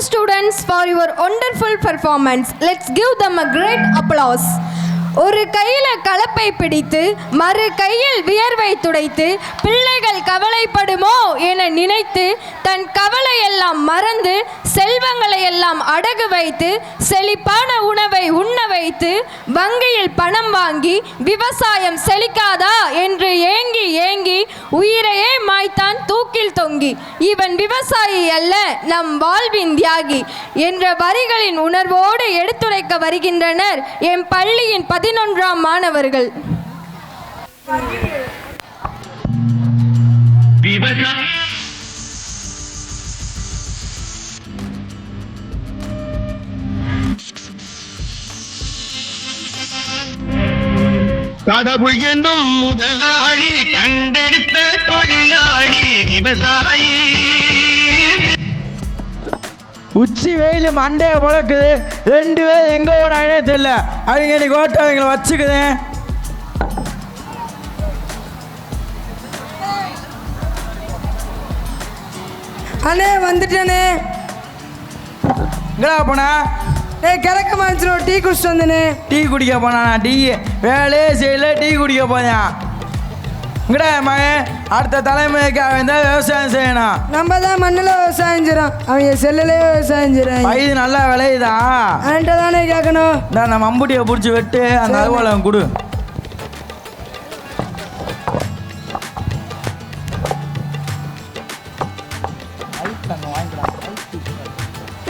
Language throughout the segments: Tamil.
students for your wonderful performance. Let's give them a great applause. ஒரு கையில் கலப்பை பிடித்து மறு கையில் வியர்வை துடைத்து பிள்ளைகள் கவலைப்படுமோ என நினைத்து தன் கவலையெல்லாம் மறந்து செல்வங்களை எல்லாம் அடகு வைத்து செழிப்பான உணவை உண்ண வைத்து வங்கியில் பணம் வாங்கி விவசாயம் செழிக்காதா என்று ஏங்கி ஏங்கி உயிரையே மாய்த்தான் தூக்கில் தொங்கி இவன் விவசாயி அல்ல நம் வாழ்வின் தியாகி என்ற வரிகளின் உணர்வோடு எடுத்துரைக்க வருகின்றனர் என் பள்ளியின் 11ஆம் மாணவர்கள். கடவுள் என்னும் முதலாளி கண்டெடுத்த தொழிலாளி விவசாயி. உச்சி வெயில் மண்டைய முழக்குது, 2 பேர் எங்க போனானே தெரியல. அவங்க இன்னைக்கு ஓட்டவங்களை வச்சுக்குதேன். அண்ணே வந்துட்டேனே. எங்கடா போனா? கிழக்க மனுஷன் டீ குடிச்சிட்டு வந்தேனே. டீ குடிக்க போனா? டீ வேலையே செய்யல, டீ குடிக்க போயான். இங்கடா மகன், அடுத்த தலைமுறைக்கு அவன் தான் விவசாயம் செய்யணும். நம்ம தான் மண்ணில் விவசாயம் செய்கிறோம், அவங்க செல்லுலேயே விவசாயம் செய்கிறான். பயிர் நல்லா விளையுதா? அவன்கிட்ட தானே கேட்கணும். நான் மம்புட்டியை பிடிச்சி வெட்டு, அந்த அலுவலம் கொடு.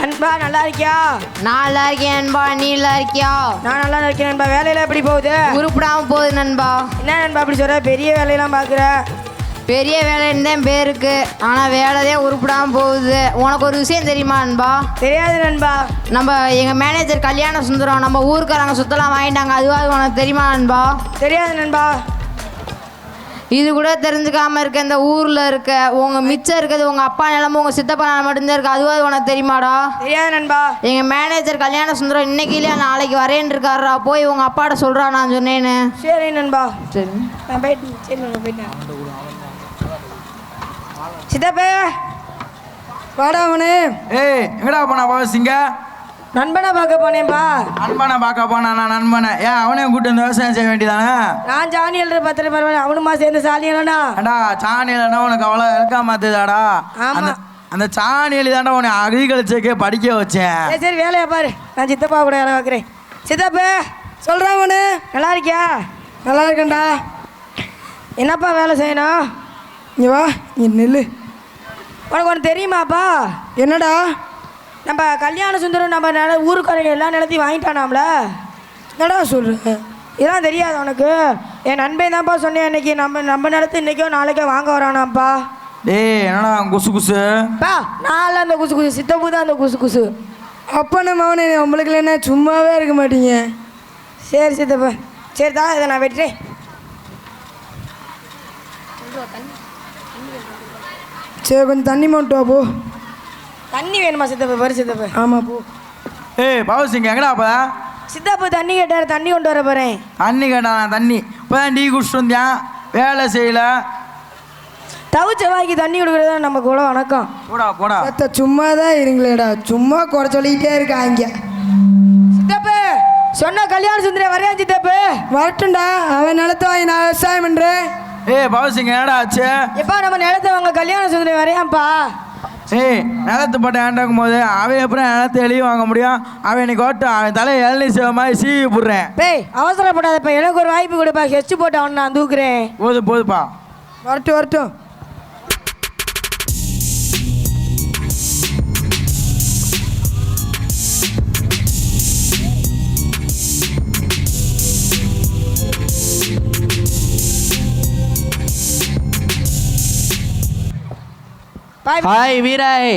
நண்பா நல்லா இருக்கியா? நான் நல்லா இருக்கேன் நண்பா, நீ நல்லா இருக்கியா? நான் நல்லா இருக்கேன் நண்பா. வேலையெல்லாம் எப்படி போகுது? உருப்படாமல் போகுது நண்பா. என்ன நண்பா அப்படி சொல்கிற? பெரிய வேலையெல்லாம் பார்க்குற. பெரிய வேலைன்னு தான் பேருக்கு, ஆனால் வேலைதான் உருப்படாமல் போகுது. உனக்கு ஒரு விஷயம் தெரியுமா நண்பா? தெரியாது நண்பா. நம்ம எங்கள் மேனேஜர் கல்யாண சுந்தரம் நம்ம ஊருக்காரங்க சுத்தலாம் வாங்கிட்டாங்க, அதுவாக உனக்கு தெரியுமா நண்பா? தெரியாது நண்பா. இது கூட தெரிஞ்சுக்காமல் இருக்க இந்த ஊரில் இருக்க உங்கள் மிச்சம் இருக்கிறது உங்கள் அப்பா நிலமும் உங்கள் சித்தப்பா நிலம் மட்டும்தான் இருக்குது, அதுவாக உனக்கு தெரியுமாடா? தெரியாது நண்பா. எங்கள் மேனேஜர் கல்யாண சுந்தரம் இன்னைக்கு இல்லையா நாளைக்கு வரேன்னு இருக்காரா, போய் உங்கள் அப்பாட்ட சொல்கிறா நான் சொன்னேன்னு. சரி நண்பா. சரி நான் போயிட்டேன். சரி நண்பா போயிட்டேன். சித்தப்பே வாடா அவனே. ஏய் எங்கடா போனா பாவசிங்க? நண்பனை பார்க்க போனேன்பா. நண்பனை பார்க்க போனா? நான் நண்பனை ஏன் அவனையும் கூட்டு வந்து விவசாயம் செய்ய வேண்டியதானே? நான் சாணி எழுற 10 பரவாயில்ல, அவனுமா சேர்ந்து சாணி எழுனா. அடா சாணி இல்லைன்னா உனக்கு அவ்வளோ இறக்கா மாத்துதாடா. அந்த சாணி எழுதி தாண்டா உன்னை அக்ரிகல்ச்சருக்கே படிக்க வச்சேன். சரி வேலையை பாரு, நான் சித்தப்பா கூட வேலை பார்க்குறேன். சித்தப்பே சொல்கிறேன் அவனு. நல்லா இருக்கியா? நல்லா இருக்கேன்டா. என்னப்பா வேலை செய்யணும்? இங்கே வா, நீ நெல்லு. உனக்கு ஒன்று தெரியுமாப்பா? என்னடா? நம்ம கல்யாண சுந்தரம் நம்ம ஊருக்காரங்க எல்லா நிலத்தையும் வாங்கிட்டானாம்ல. என்னடா சொல்கிறேன்? இதெல்லாம் தெரியாது உனக்கு? என் நண்பன் தான்ப்பா சொன்னேன், இன்னைக்கு நம்ம நிலத்தை இன்றைக்கோ நாளைக்கோ வாங்க வரானாம்ப்பா. டேய் என்னடா குசு குசு? பா நான் அந்த குசு குசு, சித்தப்பு தான் அந்த குசு குசு. அப்போ நம்ம அவனை நம்மளுக்கு இல்லைன்னா சும்மாவே இருக்க மாட்டீங்க. சரி சித்தப்பா, சரி தான் இதை நான் வெட்டுறேன். சரி கொஞ்சம் தண்ணி மட்டும் வா போ. தண்ணி வேணுமா சித்தப்பா? வரு சித்தப்பா. ஆமாம் போ. ஏய் பாவசிங்க எங்கடாப்பா? சித்தப்பா தண்ணி கேட்டார், தண்ணி கொண்டு வர போகிறேன். தண்ணி கேட்டான்? தண்ணி இப்போ தான் டீ குடிச்சிட்டு வந்தேன், வேலை செய்யல. தவிச்ச வாய்க்கு தண்ணி கொடுக்குறதா நம்ம கூட வணக்கம். போடா போடா. சும்மா தான் இருங்களேடா, சும்மா குறை சொல்லிக்கிட்டே இருக்காங்க. சித்தப்பு சொன்ன கல்யாண சுந்தரி வரையா? சித்தப்பு வரட்டும்டா, அவன் நிலத்தை வாங்கி நான் விவசாயம் பண்ணுறேன். ஏய் பாவசிங்க என்னடா ஆச்சு? எப்பா நம்ம நிலத்தை வாங்க கல்யாண சுந்தரி வரையாம்ப்பா. ஏய் நிலத்து போட்ட ஏண்டாக்கும் போது அவன் அப்புறம் நிலத்தை எழுதி வாங்க முடியும்? அவன் இன்னைக்கு ஓட்டும், அவன் தலையை இளநீ சேவ மாதிரி சீவி போடுறேன். பேய் அவசரப்படாதப்பா, எனக்கு ஒரு வாய்ப்பு கொடுப்பா. ஹெச்சு போட்டு அவன் நான் தூக்குறேன். போதுப்பா. வரட்டும் வரட்டும். ஹாய் வீராய்.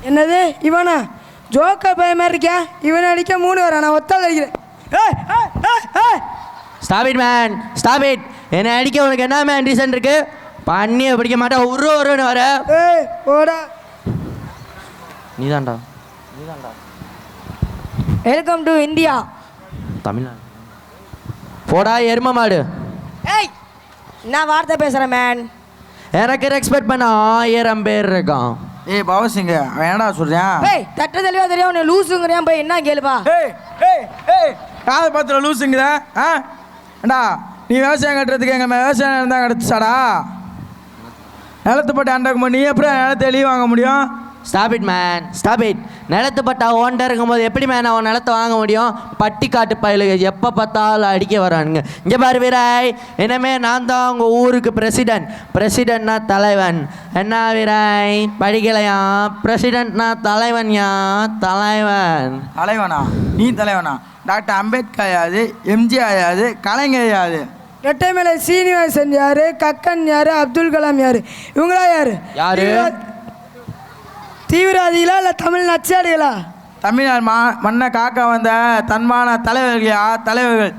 என்னது இவனா? ஜோக்கர் பையன் மாதிரி இருக்கா? இவனை அடிக்க 3 வர, நான் ஒத்தால் அடிக்கிறேன். Stop it man, stop it. என்னை அடிக்க உனக்கு என்ன மேன் ரீசன் இருக்கு? பண்ணியை பிடிக்க மாட்டேன், ஒருன்னு வர. ஏய் போடா. நீதான்டா. Welcome to India. தமிழ்நாடு. போடா எரும மாடு. ஏய் நான் வார்த்தை பேசுகிறேன் மேன். எனக்கு ரெஸ்பெக்ட் பண்ண 1000 பேர் இருக்கான். ஏய் பவசிங்க அவன் என்னடா சொல்கிறான்? ஏய் தட்ட தெளிவா தெரியும் உன்னை லூசுங்கிறேன் போய் என்ன கேளுப்பா. ஏய் ஏய் ஏய் காதை பார்த்துல லூசுங்குதா? ஆ ஏண்டா நீ விவசாயம் கட்டுறதுக்கு எங்கள் விவசாயம் இருந்தால் கிடச்சிச்சாடா? நிலத்து பட்டு அண்டக்கும் நீ எப்படி நிலத்தை எழுதி வாங்க முடியும்? Stop it man, stop it. நிலத்து பட்டா ஓண்டா இருக்கும்போது எப்படி மேன் அவன் நிலத்தை வாங்க முடியும்? பட்டி காட்டு பயிலுங்க எப்போ பார்த்தாலும் அடிக்க வரானுங்க. இங்கே பாரு வீராய், இனிமே நான் தான் உங்கள் ஊருக்கு பிரசிடென்ட்னா தலைவன். என்ன வீராய் படிக்கலையா? பிரசிடென்ட்னா தலைவன்யா, தலைவன். தலைவனா? நீ தலைவனா? டாக்டர் அம்பேத்கர் யாது, எம்ஜிஆர் யாது, கலைஞர் யாது? ரெட்டைமலை சீனிவாசன் யாரு, கக்கன் யாரு, அப்துல் கலாம் யாரு, இவங்களா யாரு? யாரு? தீவிரவாதிகளா இல்லை தமிழ் நச்சாடுகளா? தமிழ்நாடு மண்ணை காக்க வந்த தன்மான தலைவர்களா தலைவர்கள்.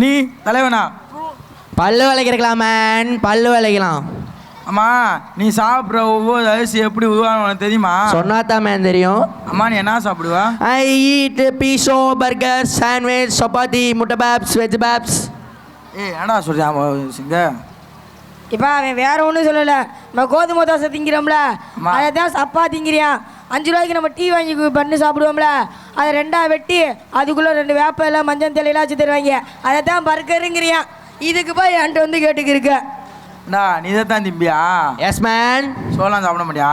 நீ தலைவனா? பல்லு விளைக்கலாம் மேன், பல்லு விளைக்கலாம். அம்மா நீ சாப்பிட்ற ஒவ்வொரு அரிசி எப்படி உருவான உனக்கு தெரியுமா? சொன்னாதான் மேன் தெரியும். அம்மா நீ என்ன சாப்பிடுவா? I eat pizza, burger, sandwich, chapati, முட்டை பேப்ஸ், வெஜ் பேப்ஸ். ஏய் என்னடா சொல்கிறேன் சிங்க? இப்போ அவன் வேற ஒன்றும் சொல்லலை. நம்ம கோதுமை தோசை திங்கிறோம்ல, அதை தான் சப்பா திங்கிறியான். 5 ரூபாய்க்கு நம்ம டீ வாங்கி பண்ணி சாப்பிடுவோம்ல, அதை 2ஆ வெட்டி அதுக்குள்ளே 2 வேப்ப எல்லாம் மஞ்சள் தெளிலாம் வச்சு தருவாங்க, அதை தான் பர்கருங்கிறியான். இதுக்கு போய் என்கிட்ட வந்து கேட்டுக்கிருக்க. நீ இதை தான் திம்பியா? Yes man. சோளம் சாப்பிட முடியா?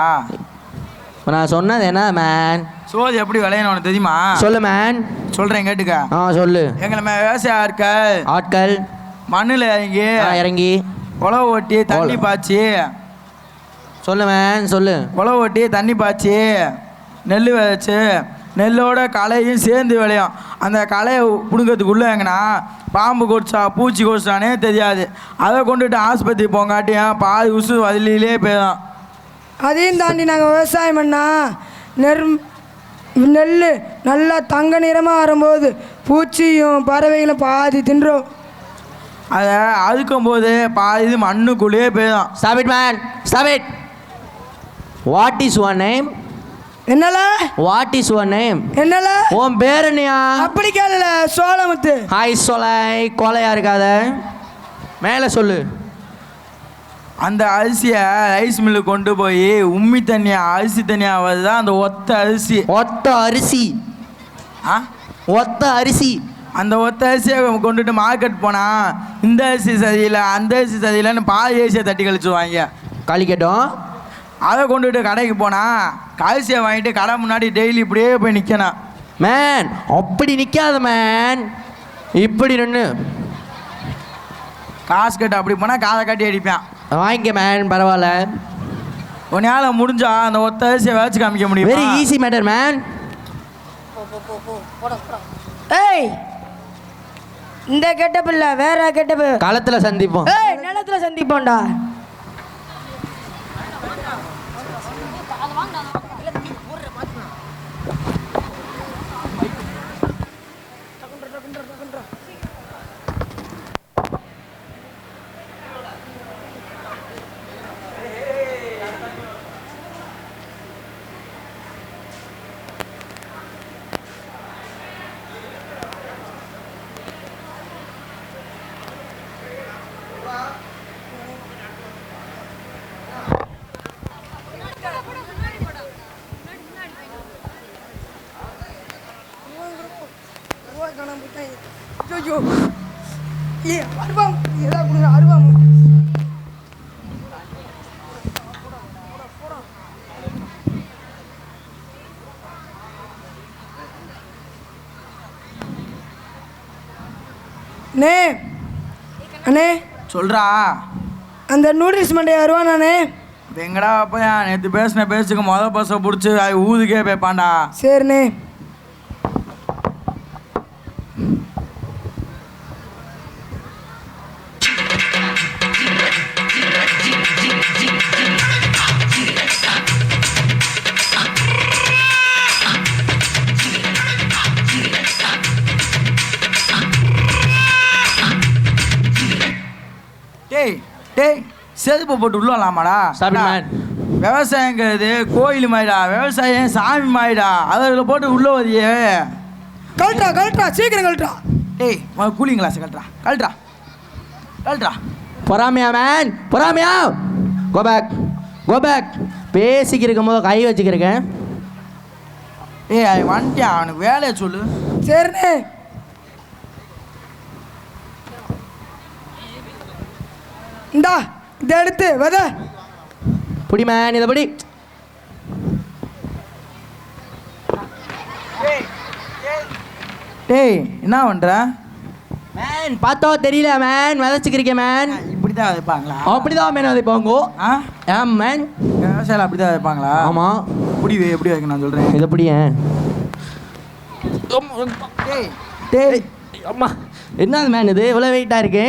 நான் சொன்னது என்ன மேன்? சோறு எப்படி விளையணும் உனக்கு தெரியுமா? சொல்லு மேன். சொல்கிறேன் கேட்டுக்க. சொல்லு. எங்களை விவசாய ஆட்கள் மண்ணில் இறங்கி உழவு ஓட்டி தண்ணி பாய்ச்சி. சொல்லு மேன் சொல்லு. உழவு ஓட்டி தண்ணி பாய்ச்சி நெல் விதைச்சு நெல்லோட களையும் சேர்ந்து விளையும். அந்த களையை பிடுங்கிறதுக்குள்ளே எங்கன்னா பாம்பு கொடிச்சா பூச்சி கொடிச்சானே தெரியாது. அதை கொண்டுட்டு ஆஸ்பத்திரி போங்காட்டியும் பாதி உசு வதிலே போயிடும். அதையும் தாண்டி நாங்கள் விவசாயம் பண்ணால் நெல் நல்லா தங்க நிறமாக வரும்போது பூச்சியும் பறவைகளும் பாதி தின்றோம். அதை அறுக்கும் போது பாதி இது மண்ணுக்குள்ளேயே போயிடும். Stop it man, stop it. What is your name? என்னல? What is your name? என்னல? உன் பேர் என்னையா? அப்படி கேளல, சோளமுத்து. ஹாய் சொலை கொலையா இருக்காத, மேலே சொல்லு. அந்த அரிசியை ரைஸ் மில்லு கொண்டு போய் உம்மி தண்ணியாக அரிசி தண்ணியாக வருதுதான் அந்த ஒத்த அரிசி. ஒத்த அரிசி? ஒத்த அரிசி. அந்த ஒத்த அரிசியை கொண்டுட்டு மார்க்கெட் போனால் இந்த அரிசி சரியில்லை அந்த அரிசி சரியில்லைன்னு பாதி அரிசியை தட்டி கழிச்சுவாங்க. கழிக்கட்டும். அதை கொண்டுட்டு கடைக்கு போனால் அரிசியை வாங்கிட்டு கடை முன்னாடி டெய்லி இப்படியே போய் நிற்கணும். மேன் அப்படி நிற்காத மேன், இப்படி நின்று காசு கட்டு. அப்படி போனால் காதை கட்டி அடிப்பேன். வாங்கிக்க மேன், பரவாயில்ல. உன்னால் முடிஞ்சா அந்த ஒத்த அரிசியை வச்சு காமிக்க முடியும். Very easy matter man. ஏய் இந்த கெட்டப் இல்லை, வேற கெட்டப்பு. களத்தில் சந்திப்போம். ஏய் நிலத்துல சந்திப்போம்டா. ஐயோ ஏ அருவாம் ஏதாவது கொடுங்க அருவாம். அண்ணே அண்ணே சொல்கிறா. அந்த நூடுல்ஸ் மண்டே வருவான் நானே. எங்கடா அப்போ நேற்று பேசின பேசுக்கு மொதல் பஸ்ஸை பிடிச்சி ஊதுக்கே போய்ப்பான்டா. சரிண்ணே. டேய் டேய் செருப்பு போட்டு உள்ளலாமாடா? விவசாயங்கிறது கோயில் மாதிரிடா, விவசாயம் சாமி மாதிரிடா. அதில் போட்டு உள்ள வரியே. கழட்டா கழட்டா சீக்கிரம் கழட்டா. டேய் கூலிங் கிளாஸ் கழட்டா கழட்டா கழட்டா. பொறாமையா மேன், பொறாமையா. Go back, go back. பேசிக்கிருக்கும் போது கை வச்சுக்கிருக்கேன். ஏய் வந்துட்டான், அவனுக்கு வேலையை சொல்லு. சரிண்ணே. இந்தா இதை எடுத்து வத. புடி மேன், இதை படி. டேய் என்ன பண்ற? மேன் பார்த்தோ தெரியல மேன், விதைச்சிக்கிறீங்க மேன். இப்படி தான் வைப்பாங்களா? அப்படிதான் மேன் விதைப்பாங்க. ஏன் மேன் விவசாயம் அப்படி தான் வைப்பாங்களா? ஆமாம். எப்படி வைக்க நான் சொல்கிறேன். இதை எப்படி? டேய் டேய் அம்மா என்னது மேன் இது இவ்வளோ வெயிட்டாக இருக்கு?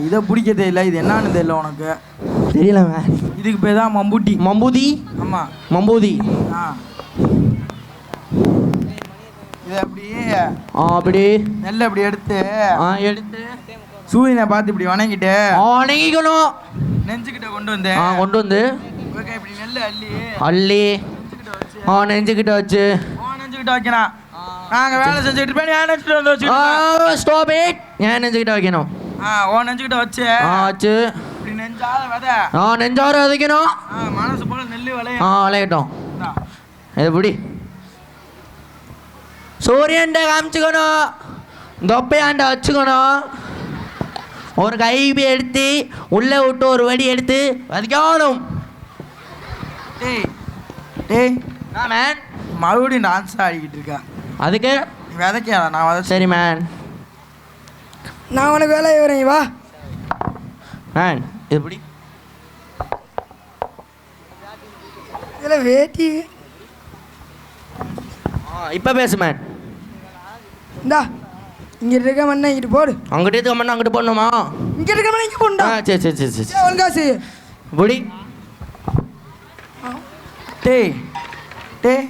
இதை பிடிக்க தெரியல, இது என்னன்னு தெரியல உனக்கு? தெரியல மேன். இதுக்கு பேர் தான் மம்பூட்டி. மம்பூதி? ஆமாம் மம்பூதி. இதை அப்படியே அப்படி நெல்லை அப்படி எடுத்து எடுத்து சூரியனை பார்த்து இப்படி வணங்கிட்டு வணங்கிக்கணும். நெஞ்சுக்கிட்ட கொண்டு வந்து கொண்டு வந்து இப்படி நெல்லை அள்ளி அள்ளி நெஞ்சுக்கிட்ட வச்சு நெஞ்சுக்கிட்ட வைக்கிறான். நாங்கள் வேலை செஞ்சுக்கிட்டு இருப்பேன், ஏன் நெஞ்சுக்கிட்ட வந்து வச்சுக்கிட்டு ஸ்டாப் இட். ஏன் நெஞ்சுக்கிட்ட வைக்கணும்? நெஞ்சுக்கிட்ட வச்சு வச்சு இப்படி நெஞ்சாத விதை நெஞ்சார விதைக்கணும். மனசு போல நெல் விளையும். விளையட்டும். எப்படி சூரியன்ட காமிச்சுக்கணும், தொப்பையாண்ட வச்சுக்கணும். ஒரு கைப்பி எடுத்து உள்ளே விட்டு ஒரு வடி எடுத்து விதைக்கணும். டேய் டேய் மேன் மறுபடியும் டான்ஸ் ஆடிக்கிட்டு இருக்கா. அதுக்கு விதைக்கா நான் விதை. சரி மேன், நான் உனக்கு வேலை வரேன் வா. மேன் எப்படி இதில் வேட்டி இப்போ பேசு மேன். இந்தா இங்கே இருக்க மண்ணை இங்கிட்டு போடு. அங்கிட்ட இருக்க மண்ணை அங்கிட்டு போடணுமா? இங்கே இருக்க மண்ணை இங்கே போண்டா. சரி சரி சரி சரி ஒழுங்காசு புடி. டேய் டேய்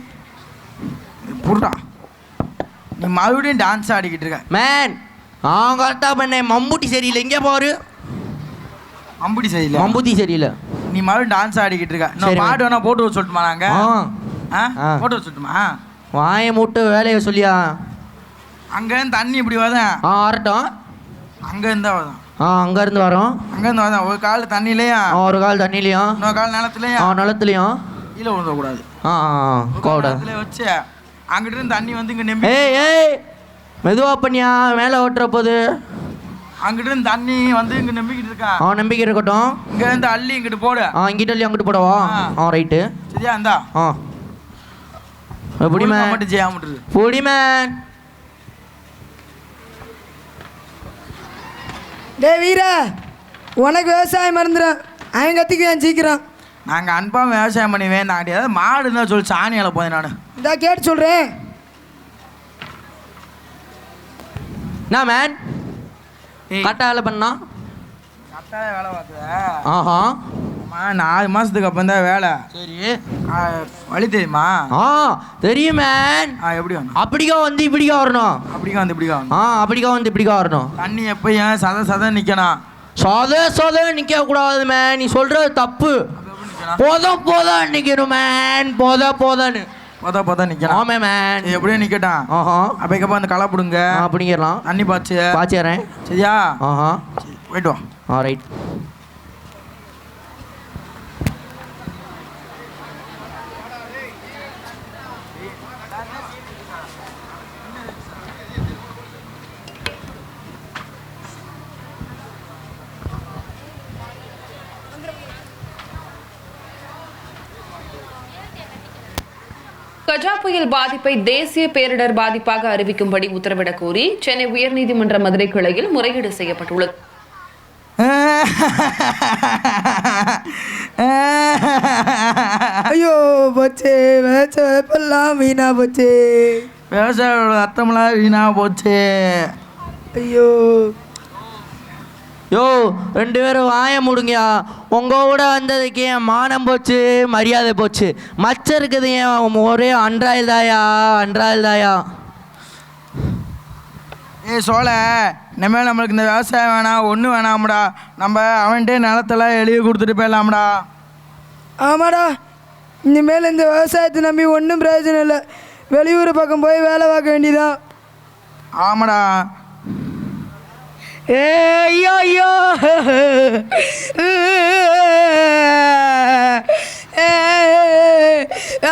புடுறா, நீ மறுபடியும் டான்ஸ் ஆடிக்கிட்டு இருக்க. மேன் கரெக்டாக பண்ணேன். மம்பூட்டி சரியில்லை, இங்கே பாரு. அம்புடி சரியில்லை, மம்பூத்தி சரியில்லை. நீ மறுபடியும் டான்ஸ் ஆடிக்கிட்டு இருக்க. சரி. நான் பாட்டு வேணா போட்டு வர சொல்லட்டுமா? நாங்கள் போட்டு வர சொல்லட்டுமா? வாயை மூட்டு வேலையை சொல்லியா? அங்கேருந்து தண்ணி இப்படி வதேன். வரட்டும். அங்கேருந்து வதேன். அங்கேருந்து வரோம். அங்கேருந்து வதேன். ஒரு கால் தண்ணிலையும் ஒரு கால் தண்ணிலையும் இன்னொரு கால் நிலத்துலையும் நிலத்துலையும் கீழே விழுந்தக்கூடாது. கூடாது. வச்சு அங்கிட்டு இருந்து தண்ணி வந்து இங்கே நெம்பி. ஏய் மெதுவா பண்ணியா, மேலே ஓட்டுற போது. அங்கிட்டு இருந்து தண்ணி வந்து இங்கே நம்பிக்கிட்டு இருக்கா. நம்பிக்கை இருக்கட்டும். இங்கேருந்து அள்ளி இங்கிட்டு போடு. இங்கிட்ட அள்ளி அங்கிட்டு போடவா? ரைட்டு. சரியா? இந்தா எப்படி மேன்? மட்டும் செய்யாமட்டு பொடி மேன். டே வீரா, உனக்கு விவசாயம் மறந்துடும். அவன் கற்றுக்குவேன் சீக்கிரம். நாங்கள் அன்பாக விவசாயம் பண்ணுவேன். நாங்கள் ஏதாவது மாடு இருந்தால் சொல்லி சாணியால் போதேன் நான். இந்தா கேட்டு சொல்கிறேன். என்ன மேன் கரெக்டாக வேலை பண்ணா? கரெக்டாக வேலை பார்க்குற. ஆஹா 4 மாதத்துக்கு அப்புறம் தான் வேலை. சரி. வழி தெரியுமா? தெரியும் மேன். எப்படி வரணும்? அப்படிக்கா வந்து இப்படிக்கா வரணும். அப்படிக்கா வந்து இப்படிக்கா வரணும். அப்படிக்கா வந்து இப்படிக்கா வரணும். தண்ணி எப்பயும் சத நிற்கணும். சொத நிற்க கூடாது மேன், நீ சொல்றது தப்பு. போதும் நிற்கணும் மேன். போதன்னு போதா நிற்கணும். ஆமே மேன். எப்படியும் நிற்கட்டான். அப்போ அந்த களை பிடுங்க. அப்படிங்கிறலாம். தண்ணி பாய்ச்சிறேன். சரியா? போயிட்டு வா. ரைட். கஜா புயல் பாதிப்பை தேசிய பேரிடர் பாதிப்பாக அறிவிக்கும்படி உத்தரவிடக் கோரி சென்னை உயர்நீதிமன்ற மதுரை கிளையில் முறையீடு செய்யப்பட்டுள்ளது. ஐயோ போச்சே, விவசாயம் வீணா போச்சே. விவசாயோட அர்த்தமெல்லாம் வீணா போச்சு. ஐயோ யோ 2 பேரும் வாய முடுங்கயா. உங்கள் கூட வந்ததுக்கு என் மானம் போச்சு, மரியாதை போச்சு. மச்சம் இருக்குது ஏன் ஒரே அன்றாயில் தாயா. சோழ இனிமேல் நம்மளுக்கு இந்த விவசாயம் வேணாம், ஒன்றும் வேணாம்டா. நம்ம அவன்கிட்டே நிலத்தெல்லாம் எழுதி கொடுத்துட்டு போயிடலாம்டா. ஆமாடா, இனிமேல் இந்த விவசாயத்தை நம்பி ஒன்றும் பிரயோஜனம் இல்லை. வெளியூர் பக்கம் போய் வேலை பார்க்க வேண்டியதான். ஆமாடா. ஐயோ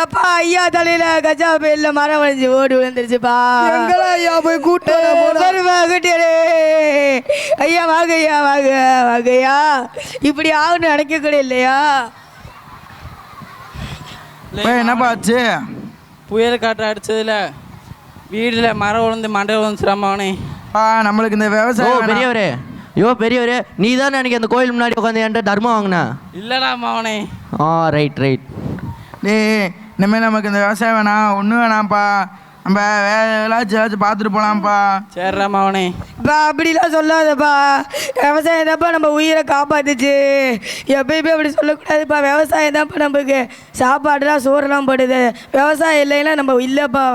அப்பா ஐயா தலையில கஜா புயல்ல மரம் வளைஞ்சு ஓடி விழுந்துருச்சுப்பா. எங்களா ஐயா போய் கூட்டு குட்டியரே ஐயா வாங்கய்யா வாங்கய்யா. இப்படி ஆகுன்னு நினைக்க கூட இல்லையா? என்னப்பா ஆச்சு? புயல் காற்று அடிச்சதுல வீட்டில் மரம் விழுந்து மண்டை விழுந்துச்சுராமாவனே. நம்மளுக்கு இந்த ஓ விவசாயம் பெரியவரே, பெரியவரே, நீ தானே எனக்கு அந்த கோயில் முன்னாடி உட்காந்து என்கிட்ட தர்மம் வாங்கினா? இல்லடா மாவனே. ரைட். டேய், இனிமேல் நமக்கு இந்த விவசாயம் வேணாம், ஒன்றும் வேணாம்ப்பா. நம்ம ஏதாச்சும் பார்த்துட்டு போகலாம்ப்பா. சரிடா மாவனே. இப்போ அப்படிலாம் சொல்லாதப்பா. விவசாயம் தான்ப்பா நம்ம உயிரை காப்பாத்துச்சு. எப்பயுமே அப்படி சொல்லக்கூடாதுப்பா. விவசாயம் தான்ப்பா நமக்கு சாப்பாடுலாம் சோறுலாம் போடுது. விவசாயம் இல்லைன்னா நம்ம இல்லைப்பா.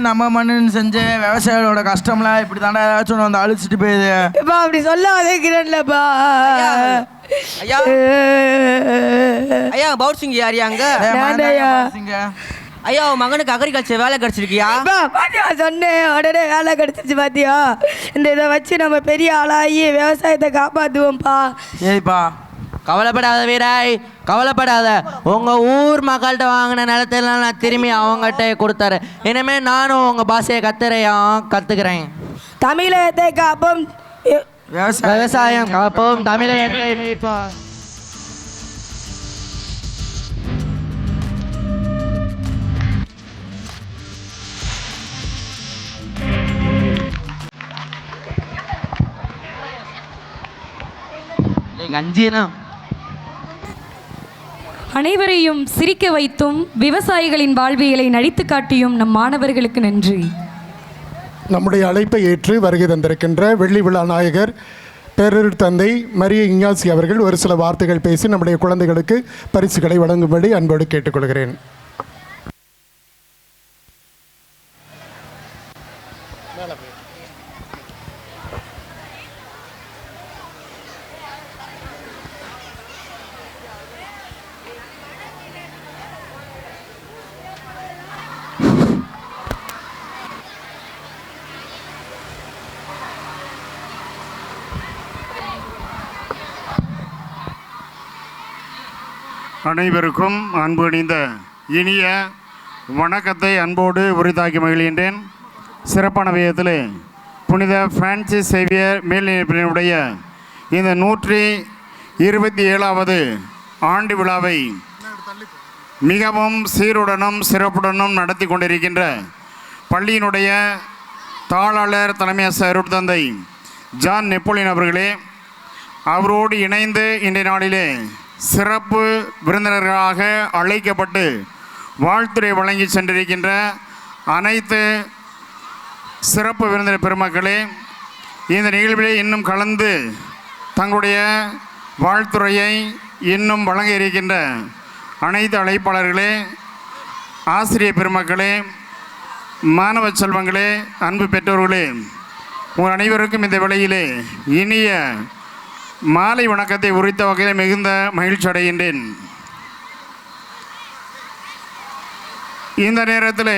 நம்ம மண்ணுன்னு செஞ்ச விவசாயிகளோட கஷ்டம்லாம் இப்படி தாண்டா ஏதாச்சும் ஒன்று வந்து அழிச்சிட்டு போயிடுது. இப்போ அப்படி சொல்லாதே கிரண்லப்பா. ஐயா ஐயா பவுட் சிங் யாரியா அங்க? ஐயா உன் மகனுக்கு அக்ரிகல்ச்சர் வேலை கிடைச்சிருக்கியா? பாத்தியா சொன்னேன், உடனே வேலை கிடைச்சிச்சு பாத்தியா? இதை வச்சு நம்ம பெரிய ஆளாகி விவசாயத்தை காப்பாற்றுவோம்ப்பா. சரிப்பா, கவலைப்படாத வீராய், கவலைப்படாத. உங்கள் ஊர் மக்கள்கிட்ட வாங்கின நிலத்தெல்லாம் நான் திரும்பி அவங்ககிட்ட கொடுத்தாரு. இனிமேல் நானும் உங்கள் பாஷையை கற்றுக்கிறேன். தமிழகத்தை காப்போம், விவசாயம் காப்போம், தமிழகத்தை மீட்போம். அனைவரையும் சிரிக்க வைத்தும் விவசாயிகளின் வாழ்வியலை நடித்து காட்டியும் நம் மாணவர்களுக்கு நன்றி. நம்முடைய அழைப்பை ஏற்று வருகை தந்திருக்கின்ற வெள்ளி விழா நாயகர் பேரூர் தந்தை மரிய இஞ்ஞாசி அவர்கள் ஒரு சில வார்த்தைகள் பேசி நம்முடைய குழந்தைகளுக்கு பரிசுகளை வழங்கும்படி அன்போடு கேட்டுக்கொள்கிறேன். அனைவருக்கும் அன்பு அணிந்த இனிய வணக்கத்தை அன்போடு உரித்தாக்கி மகிழ்கின்றேன். சிறப்பான விதத்தில் புனித பிரான்சிஸ் சேவியர் மேல்நிலைப்பள்ளியினுடைய இந்த 127வது ஆண்டு விழாவை மிகவும் சீருடனும் சிறப்புடனும் நடத்தி கொண்டிருக்கின்ற பள்ளியினுடைய தாளாளர் தலைமையாசிரியர் அருட்தந்தை ஜான் நெப்போலியன் அவர்களே, அவரோடு இணைந்து இன்றைய நாளிலே சிறப்பு விருந்தினர்களாக அழைக்கப்பட்டு வாழ்த்துரை வழங்கி சென்றிருக்கின்ற அனைத்து சிறப்பு விருந்தினர் பெருமக்களே, இந்த நிகழ்விலே இன்னும் கலந்து தங்களுடைய வாழ்த்துறையை இன்னும் வழங்க இருக்கின்ற அனைத்து அழைப்பாளர்களே, ஆசிரியர் பெருமக்களே, மாணவ செல்வங்களே, அன்பு பெற்றோர்களே, உங்கள் அனைவருக்கும் இந்த வேளையிலே இனிய மாலை வணக்கத்தை உரித்த வகையில் மிகுந்த மகிழ்ச்சி அடைகின்றேன். இந்த நேரத்தில்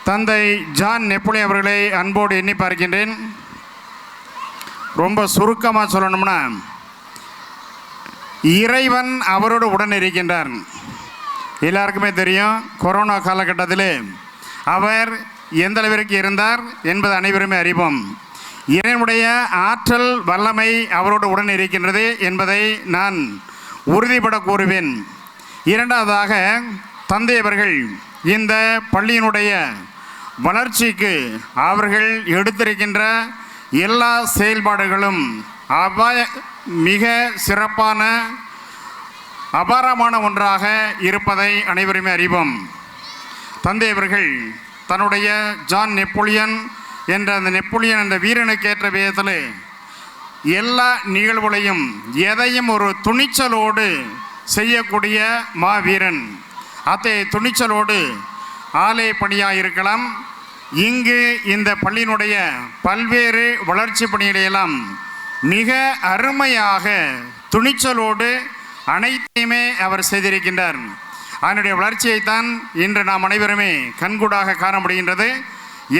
தந்தை ஜான் நெப்போலியன் அவர்களை அன்போடு எண்ணி பார்க்கின்றேன். ரொம்ப சுருக்கமாக சொல்லணும்னா, இறைவன் அவரோடு உடன் இருக்கின்றார். எல்லாருக்குமே தெரியும், கொரோனா காலகட்டத்தில் அவர் எந்த அளவிற்கு இருந்தார் என்பது அனைவருமே அறிவோம். இறைவனுடைய ஆற்றல் வல்லமை அவரோடு உடன் இருக்கின்றது என்பதை நான் உறுதிபட கூறுவேன். இரண்டாவதாக, தந்தை அவர்கள் இந்த பள்ளியினுடைய வளர்ச்சிக்கு அவர்கள் எடுத்திருக்கின்ற எல்லா செயல்பாடுகளும் மிக சிறப்பான அபாரமான ஒன்றாக இருப்பதை அனைவருமே அறிவோம். தந்தை அவர்கள் தன்னுடைய ஜான் நெப்போலியன் என்ற அந்த நெப்போலியன் என்ற வீரனுக்கு ஏற்ற விதத்தில் எல்லா நிகழ்வுகளையும் எதையும் ஒரு துணிச்சலோடு செய்யக்கூடிய மாவீரன். அத்தகைய துணிச்சலோடு ஆலய பணியாக இருக்கலாம், இங்கு இந்த பள்ளியினுடைய பல்வேறு வளர்ச்சி பணிகளையெல்லாம் மிக அருமையாக துணிச்சலோடு அனைத்தையுமே அவர் செய்திருக்கின்றார். அதனுடைய வளர்ச்சியைத்தான் இன்று நாம் அனைவருமே கண்கூடாக காண முடிகின்றது.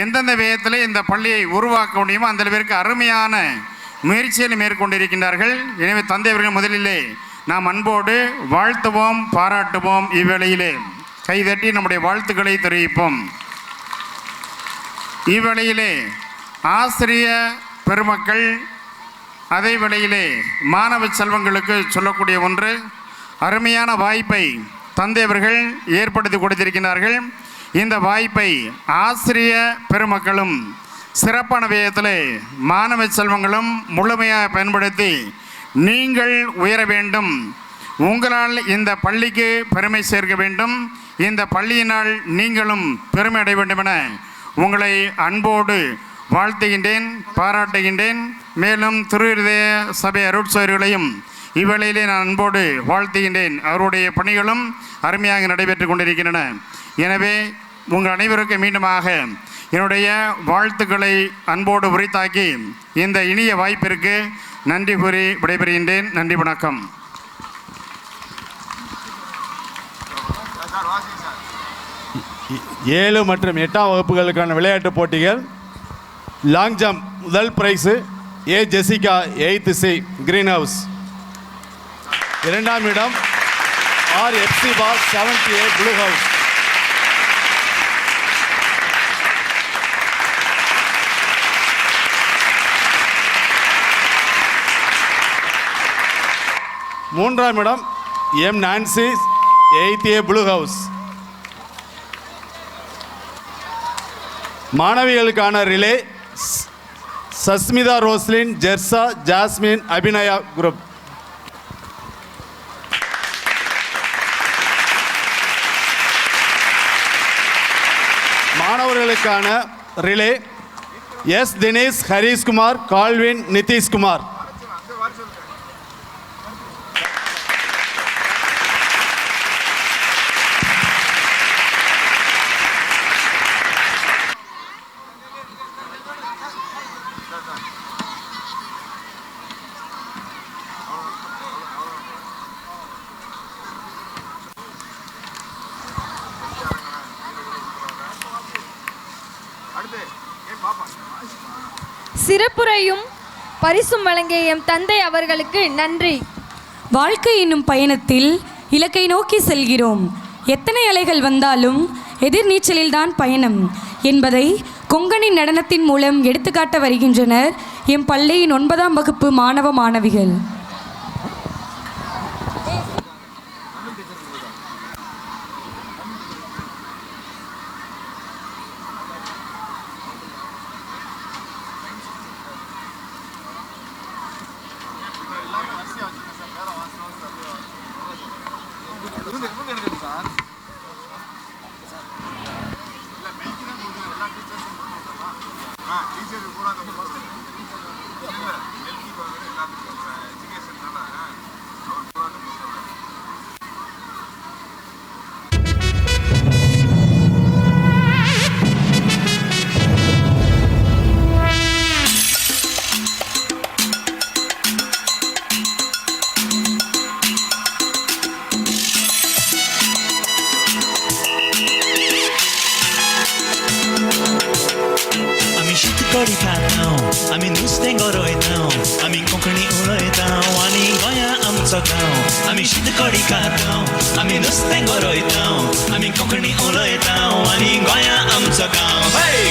எந்தெந்த விதத்தில் இந்த பள்ளியை உருவாக்க முடியுமோ அந்த அளவிற்கு அருமையான முயற்சிகளை மேற்கொண்டிருக்கின்றார்கள். எனவே தந்தை அவர்கள் முதலிலே நாம் அன்போடு வாழ்த்துவோம், பாராட்டுவோம். இவ்வேளையிலே கைதட்டி நம்முடைய வாழ்த்துக்களை தெரிவிப்போம். இவ்வேளையிலே ஆசிரிய பெருமக்கள், அதே வேளையிலே மாணவ செல்வங்களுக்கு சொல்லக்கூடிய ஒன்று, அருமையான வாய்ப்பை தந்தையவர்கள் ஏற்படுத்தி கொடுத்திருக்கிறார்கள். இந்த வாய்ப்பை ஆசிரிய பெருமக்களும் சிறப்பான விதத்தில் மாணவ செல்வங்களும் முழுமையாக பயன்படுத்தி நீங்கள் உயர வேண்டும். உங்களால் இந்த பள்ளிக்கு பெருமை சேர்க்க வேண்டும். இந்த பள்ளியினால் நீங்களும் பெருமை அடைய வேண்டும் என உங்களை அன்போடு வாழ்த்துகின்றேன், பாராட்டுகின்றேன். மேலும் திருஹிருதய சபை அருட்சோயர்களையும் இவ்வேளையிலே நான் அன்போடு வாழ்த்துகின்றேன். அவருடைய பணிகளும் அருமையாக நடைபெற்று கொண்டிருக்கின்றன. எனவே உங்கள் அனைவருக்கும் மீண்டுமாக என்னுடைய வாழ்த்துக்களை அன்போடு உரித்தாக்கி இந்த இனிய வாய்ப்பிற்கு நன்றி கூறி விடைபெறுகின்றேன். நன்றி, வணக்கம். 7 மற்றும் 8ஆம் வகுப்புகளுக்கான விளையாட்டுப் போட்டிகள். லாங் ஜம்ப் முதல் prize A Jessica 8th C green house. 2ஆம் இடம் ஆர் எஃப்சி பாஸ் 7th A ப்ளூ ஹவுஸ். மூன்றாம் இடம் M Nancy 8th A blue house. மாணவிகளுக்கான relay Sushmita Roslin, Jersa, Jasmine, Abhinaya group. மாணவர்களுக்கான relay S Dinesh, Harishkumar, Calvin, Nitishkumar. சிறப்புரையும் பரிசும் வழங்கிய எம் தந்தை அவர்களுக்கு நன்றி. வாழ்க்கை என்னும் பயணத்தில் இலக்கை நோக்கி செல்கிறோம். எத்தனை அலைகள் வந்தாலும் எதிர்நீச்சலில்தான் பயணம் என்பதை கொங்கணி நடனத்தின் மூலம் எடுத்துக்காட்ட வருகின்றனர் எம் பள்ளியின் 9ஆம் வகுப்பு மாணவ மாணவிகள். आमी नुस्तें गरयतां, आमी कोंकणी उलयतां आनी गोंया आमचो गांव. आमी शीत कडी खातां, आमी नुस्तें गरयतां, आमी कोंकणी उलयतां आनी गोंया आमचो गांव.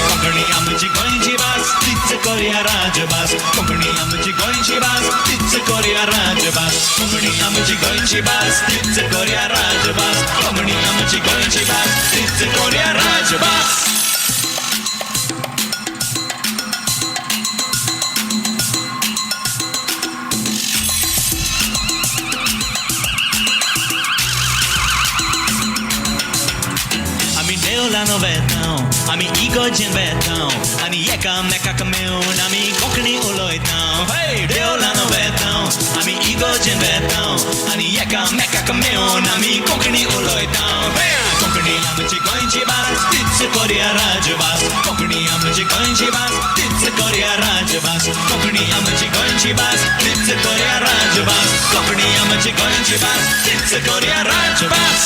कोंकणी आमची गोंयची भास, तीच करया राजभास. कोंकणी आमची गोंयची भास, तीच करया राजभास. कोंकणी आमची गोंयची भास, तीच करया राजभास. कोंकणी आमची गोंयची भास, तीच करया राजभास. देवलानो वेतां, आमी इगोर्जेन वेतां आनी एकामेकाक मेळून आमी कोंकणी उलयतां. देवलानो वेतां, आमी इगोर्जेन वेतां आनी एकामेकाक मेळून आमी कोंकणी उलयतां. कोंकणी आमची गोंयची भास, तीच करया राजभास. कोंकणी आमची गोंयची भास, तीच करया राजभास. कोंकणी आमची गोंयची भास, तीच करया राजभास. कोंकणी आमची गोंयची भास, तीच करया राजभास.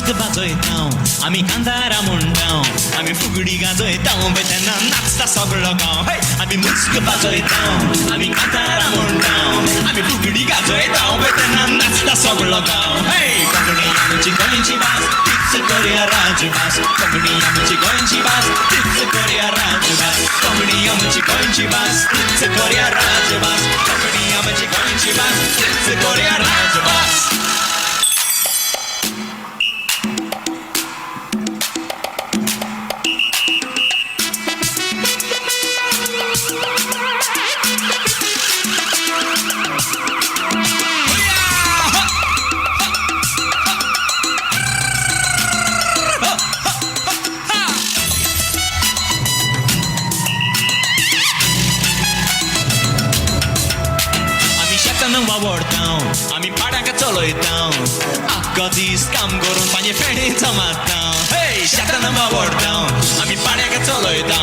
muzykę वाजयतां आमी कांतारा म्हणटां आमी फुगडी गाजयतां बेतना नाचता सगळो गांव हे आमी मुzykę वाजयतां आमी कांतारा म्हणटां आमी फुगडी गाजयतां बेतना नाचता सगळो गांव हे कोंकणी आमची गोंयची भास तीच करुया राजभास कोंकणी आमची गोंयची भास तीच करुया राजभास कोंकणी आमची गोंयची भास तीच करुया राजभास कोंकणी आमची गोंयची भास तीच करुया राजभास वावरतां आमी पाड्याक चलयतां आख्खो दीस काम करून पांये फेणेचो मारतां हे शेतान वावरतां आमी पाड्याक चलयतां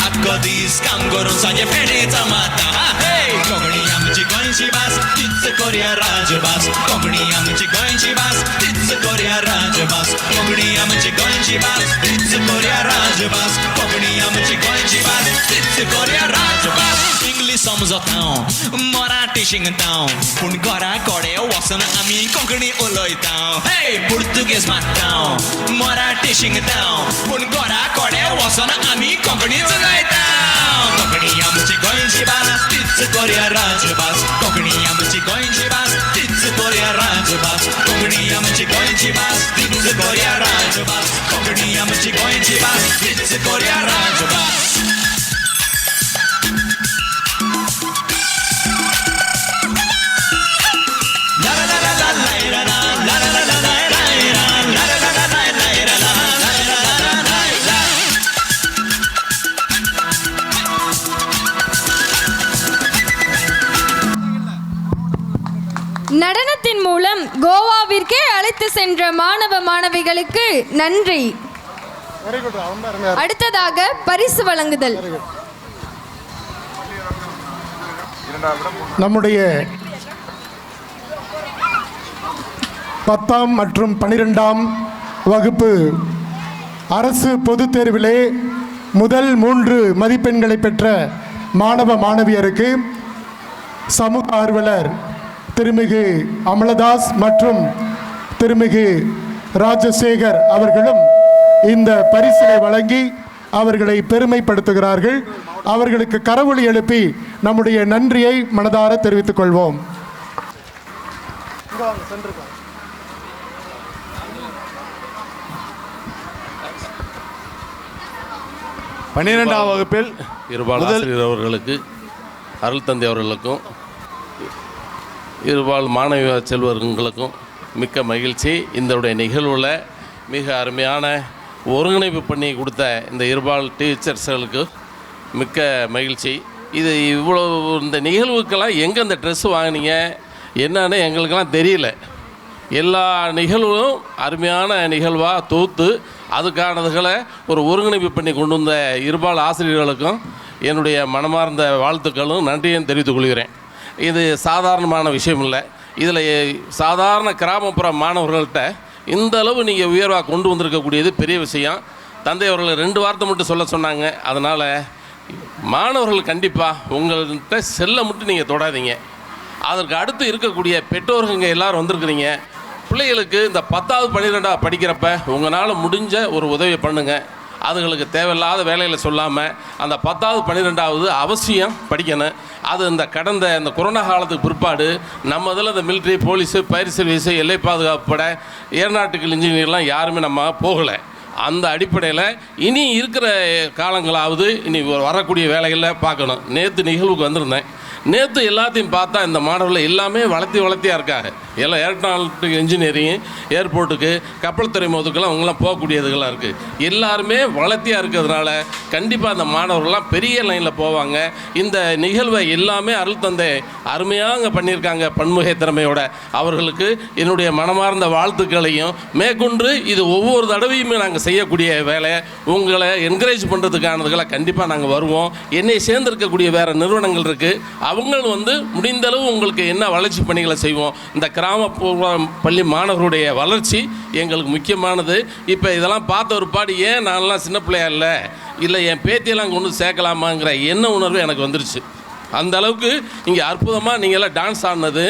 आख्खो दीस काम करून सांजे फेणेचो मारतां हे कोंकणी आमची गोंयची भास तीच करुया राजभास कोंकणी आमची गोंयची भास तीच करुया राजभास कोंकणी आमची गोंयची भास तीच करुया राजभास कोंकणी आमची गोंयची भास तीच करुया राजभास इंग्लीश समजतां मराठी शिंगतां पूण घरा कोडे वचून आमी कोंकणी उलयतां हे पुर्तुगेज मारतां मराठी शिंगतां पूण घरा कोडे वचून आमी कोंकणीच उलयतां कोंकणी आमची गोंयची भास तीच करुया राजभास कोंकणी आमची गोंयची भास तीच करुया राजभास कोंकणी आमची गोंयची भास तीच करुया राजभास कोंकणी आमची गोंयची भास तीच करुया राजभास நடனத்தின் மூலம் கோவாவிற்கே அழைத்து சென்ற மாணவ மாணவிகளுக்கு நன்றி. அடுத்ததாக பரிசு வழங்குதல். நம்முடைய 10ஆம் மற்றும் 12ஆம் வகுப்பு அரசு பொதுத் தேர்விலே முதல் 3 மதிப்பெண்களை பெற்ற மாணவ மாணவியருக்கு சமூக ஆர்வலர் திருமிகு அமலதாஸ் மற்றும் திருமிகு ராஜசேகர் அவர்களும் இந்த பரிசினை வழங்கி அவர்களை பெருமைப்படுத்துகிறார்கள். அவர்களுக்கு கரவொலி எழுப்பி நம்முடைய நன்றியை மனதார தெரிவித்துக் கொள்வோம். 12ஆம் வகுப்பில் இருபால் ஆசிரியர் அவர்களுக்கு அருள் தந்தை அவர்களுக்கும் இருபால் மாணவ செல்வர்களுக்கும் மிக்க மகிழ்ச்சி. இந்த நிகழ்வில் மிக அருமையான ஒருங்கிணைப்பு பண்ணி கொடுத்த இந்த இருபால் டீச்சர்ஸ்களுக்கு மிக்க மகிழ்ச்சி. இது இவ்வளோ இந்த நிகழ்வுக்கெல்லாம் எங்கே இந்த ட்ரெஸ்ஸு வாங்கினீங்க என்னன்னு எங்களுக்கெல்லாம் தெரியல. எல்லா நிகழ்வும் அருமையான நிகழ்வாக தொகுத்து அதுக்கானதுகளை ஒரு ஒருங்கிணைப்பு பண்ணி கொண்டு வந்த இருபால் ஆசிரியர்களுக்கும் என்னுடைய மனமார்ந்த வாழ்த்துக்களும் நன்றியும் தெரிவித்துக் கொள்கிறேன். இது சாதாரணமான விஷயம் இல்லை. இதில் சாதாரண கிராமப்புற மாணவர்கள்ட்ட இந்த அளவு நீங்கள் உயர்வாக கொண்டு வந்திருக்கக்கூடியது பெரிய விஷயம். தந்தை அவர்கள் 2 வார்த்தை மட்டும் சொல்ல சொன்னாங்க. அதனால் மாணவர்கள் கண்டிப்பாக உங்கள்கிட்ட செல்லை மட்டும் நீங்கள் தொடாதீங்க. அதற்கு அடுத்து இருக்கக்கூடிய பெற்றோர்கள் இங்கே எல்லோரும் வந்திருக்கிறீங்க. பிள்ளைகளுக்கு இந்த 10வது 12வது படிக்கிறப்ப உங்களால் முடிஞ்ச ஒரு உதவியை பண்ணுங்கள். அதுங்களுக்கு தேவையில்லாத வேலையில் சொல்லாமல் அந்த 10வது 12வது அவசியம் படிக்கணும். அது இந்த கொரோனா காலத்துக்கு பிற்பாடு நம்ம இதில் இந்த மிலிட்ரி, போலீஸு, ஃபயர் சர்வீஸு, எல்லை பாதுகாப்பு படை, ஏர்நாட்டிக்கல் இன்ஜினியர்லாம் யாருமே நம்ம போகலை. அந்த அடிப்படையில் இனி இருக்கிற காலங்களாவது இனி வரக்கூடிய வேலைகளில் பார்க்கணும். நேற்று நிகழ்வுக்கு வந்திருந்தேன். நேற்று எல்லாத்தையும் பார்த்தா இந்த மாணவர்கள் எல்லாமே வளர்த்தியாக இருக்காங்க. எல்லாம் ஏர்நாட்டிக் இன்ஜினியரிங், ஏர்போர்ட்டுக்கு, கப்பல் துறைமுகத்துக்கெல்லாம் அவங்களாம் போகக்கூடியதுகளாக இருக்குது. எல்லாருமே வளர்த்தியாக இருக்கிறதுனால கண்டிப்பாக அந்த மாணவர்கள்லாம் பெரிய லைனில் போவாங்க. இந்த நிகழ்வை எல்லாமே அருள் தந்தை அருமையாக பண்ணியிருக்காங்க பன்முக திறமையோட. அவர்களுக்கு என்னுடைய மனமார்ந்த வாழ்த்துக்களையும் மேற்கொண்டு இது ஒவ்வொரு தடவையுமே நாங்கள் செய்யக்கூடிய வேலை. உங்களை என்கரேஜ் பண்ணுறதுக்கானதுகளை கண்டிப்பாக நாங்கள் வருவோம். என்னை சேர்ந்திருக்கக்கூடிய வேறு நிறுவனங்கள் இருக்குது. அவங்க முடிந்தளவு உங்களுக்கு என்ன வளர்ச்சி பணிகளை செய்வோம். இந்த கிராமப்புற பள்ளி மாணவர்களுடைய வளர்ச்சி எங்களுக்கு முக்கியமானது. இப்போ இதெல்லாம் பார்த்த ஒரு பாடி ஏன் நான்லாம் சின்ன பிள்ளையா இல்லை என் பேத்தியெல்லாம் கொண்டு சேர்க்கலாமாங்கிற எண்ண உணர்வு எனக்கு வந்துருச்சு. அந்த அளவுக்கு இங்கே அற்புதமாக நீங்கள்லாம் டான்ஸ் ஆடினது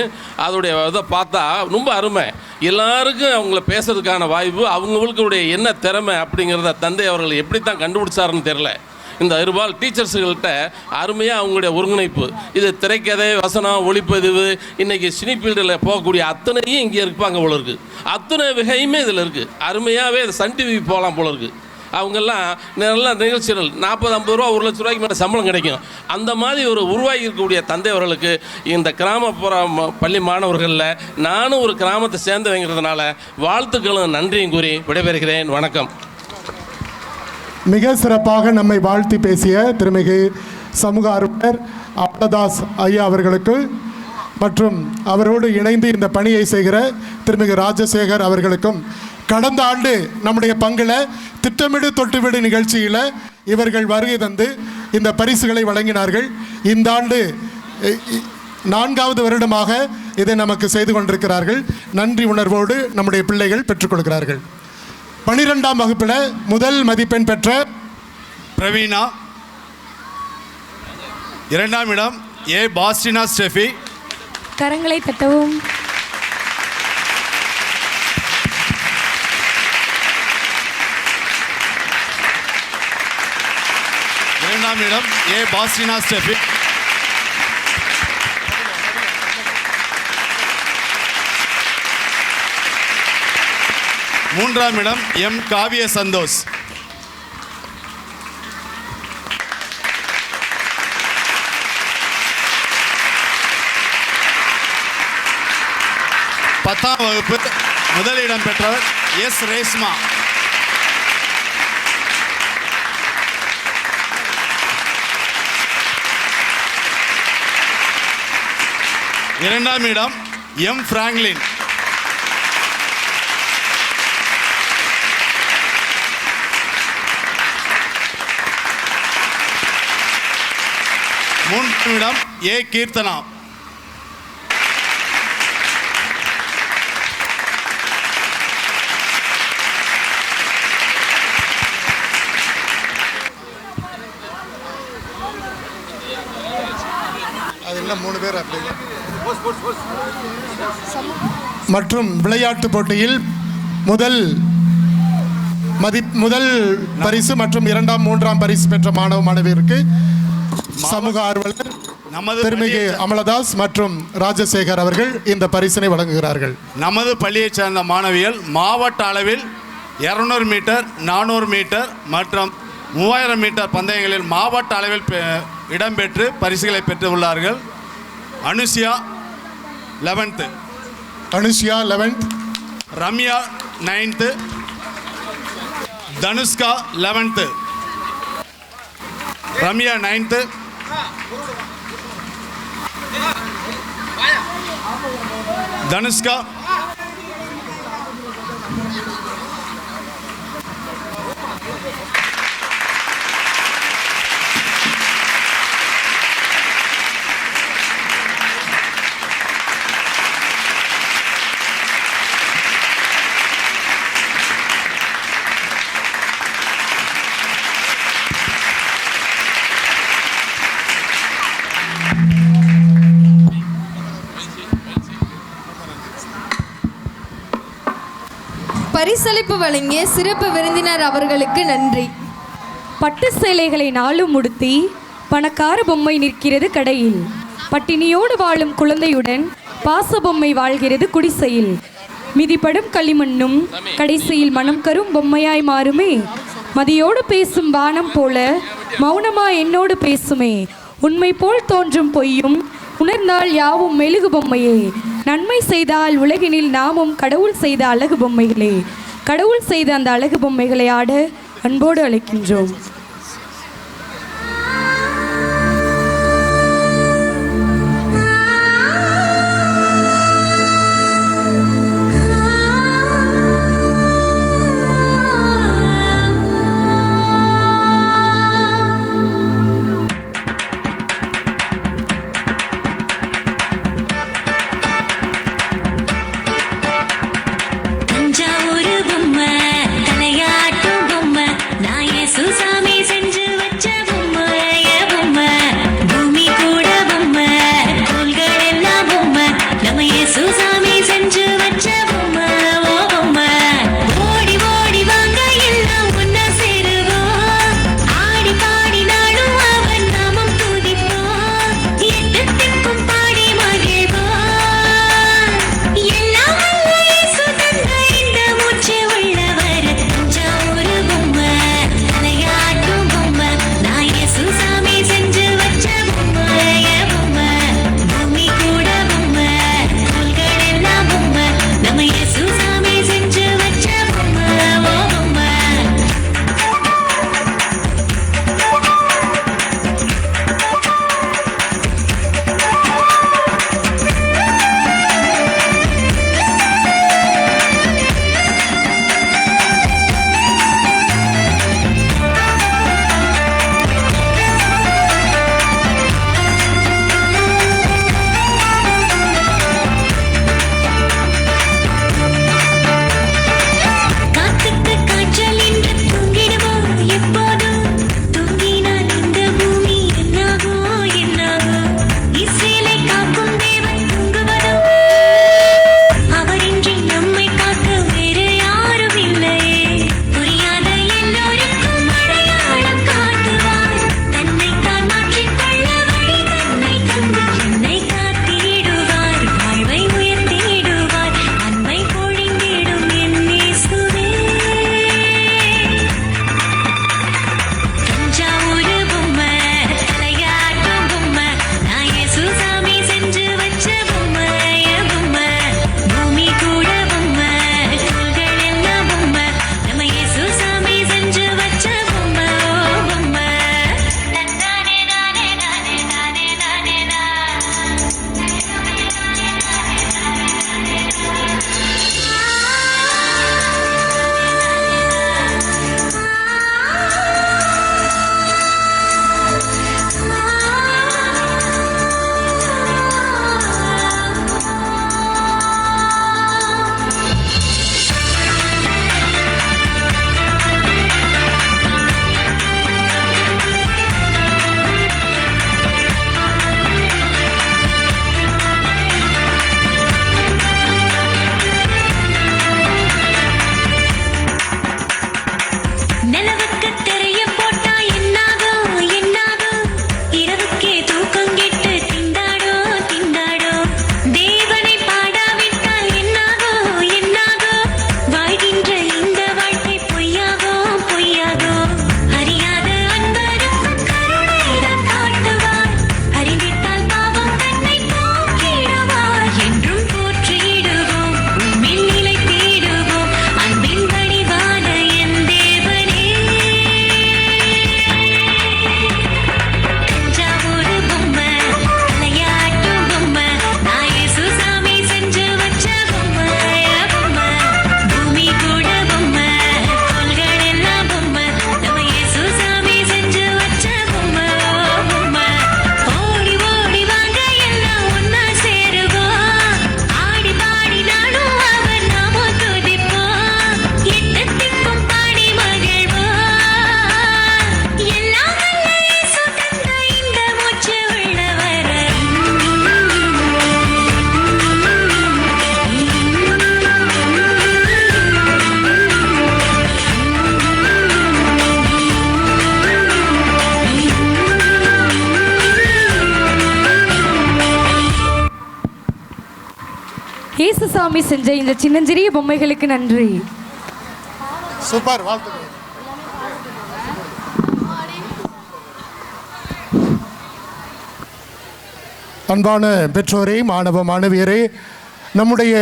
அதோடைய இதை பார்த்தா ரொம்ப அருமை. எல்லாருக்கும் அவங்கள பேசுறதுக்கான வாய்ப்பு, அவங்களுடைய என்ன திறமை அப்படிங்கிறத தந்தை அவர்கள் எப்படி தான் கண்டுபிடிச்சாருன்னு தெரில. இந்த இருபால் டீச்சர்ஸுகள்கிட்ட அருமையாக அவங்களுடைய ஒருங்கிணைப்பு, இது திரைக்கதை, வசனம், ஒளிப்பதிவு, இன்றைக்கி சினி ஃபீல்டில் போகக்கூடிய அத்தனையும் இங்கே இருப்பாங்க போல இருக்குது. அத்தனை வகையுமே இதில் இருக்குது. அருமையாகவே சன் டிவி போகலாம் போல இருக்குது. அவங்கெல்லாம் நல்ல நிகழ்ச்சிகள் 40-50 ரூபா 1 லட்ச ரூபாய்க்கு மேலே சம்பளம் கிடைக்கும். அந்த மாதிரி ஒரு உருவாகி இருக்கக்கூடிய தந்தை அவர்களுக்கு இந்த கிராமப்புற பள்ளி மாணவர்களில் நானும் ஒரு கிராமத்தை சேர்ந்தவங்கிறதுனால வாழ்த்துக்களும் நன்றியும் கூறி விடைபெறுகிறேன். வணக்கம். மிக சிறப்பாக நம்மை வாழ்த்தி பேசிய திருமிகு சமூக ஆர்வலர் அமலதாஸ் ஐயா அவர்களுக்கு மற்றும் அவரோடு இணைந்து இந்த பணியை செய்கிற திருமிகு ராஜசேகர் அவர்களுக்கும் கடந்த ஆண்டு நம்முடைய பங்கில் திட்டமிடு தொட்டுவிடு நிகழ்ச்சியில் இவர்கள் வருகை தந்து இந்த பரிசுகளை வழங்கினார்கள். இந்த ஆண்டு 4வது வருடமாக இதை நமக்கு செய்து கொண்டிருக்கிறார்கள். நன்றி உணர்வோடு நம்முடைய பிள்ளைகள் பெற்றுக்கொள்கிறார்கள். 12ஆம் வகுப்பில் முதல் மதிப்பெண் பெற்ற பிரவீனா, 2ஆம் இடம் ஏ பாஸ்டினா ஸ்டெஃபி. கரங்களை தட்டவும். இரண்டாம் இடம் ஏ பாஸ்டினா ஸ்டெஃபி. 3ஆம் இடம் எம் காவிய சந்தோஷ். 10ஆம் வகுப்பு முதலிடம் பெற்றவர் எஸ் ரேஷ்மா. 2ஆம் இடம் எம் பிராங்க்லின். 3ஆம் இடம் ஏ கீர்த்தனா. 3 பேர் அப்படி. மற்றும் விளையாட்டு போட்டியில் முதல் பரிசு மற்றும் 2ஆம் 3ஆம் பரிசு பெற்ற மாணவ மாணவியருக்கு சமூக ஆர்வலர் திருமிகு அமலதாஸ் மற்றும் ராஜசேகர் அவர்கள் இந்த பரிசினை வழங்குகிறார்கள். நமது பள்ளியைச் சேர்ந்த மாணவிகள் மாவட்ட அளவில் 200 மீட்டர், 400 மீட்டர் மற்றும் 3000 மீட்டர் பந்தயங்களில் மாவட்ட அளவில் இடம்பெற்று பரிசுகளை பெற்றுள்ளார்கள். Anushiya 11th, Ramya 9th, Dhanushka 11th, Ramya 9th, Dhanushka பரிசளிப்பு வழங்கிய சிறப்பு விருந்தினர் அவர்களுக்கு நன்றி. பட்டு சேலைகளை நாளும் உடுத்தி பணக்கார பொம்மை நிற்கிறது கடையில். பட்டினியோடு வாழும் குழந்தையுடன் பாச பொம்மை வாழ்கிறது குடிசையில். மிதிப்படும் களிமண்ணும் கடைசியில் மனம் கரும் பொம்மையாய் மாறுமே. மதியோடு பேசும் வானம் போல மௌனமா என்னோடு பேசுமே. உண்மை போல் தோன்றும் பொய்யும் உணர்ந்தால் யாவும் மெழுகு பொம்மையே. நன்மை செய்தால் உலகினில் நாமும் கடவுள் செய்த அழகு பொம்மைகளே. கடவுள் செய்த அந்த அழகு பொம்மைகளை ஆட அன்போடு அழைக்கின்றோம். இயேசுசாமி செஞ்ச இந்த சின்னஞ்சிறிய பொம்மைகளுக்கு நன்றி. சூப்பர், வாழ்த்துக்கள். அன்பான பெற்றோரே, மாணவ மாணவியரே, நம்முடைய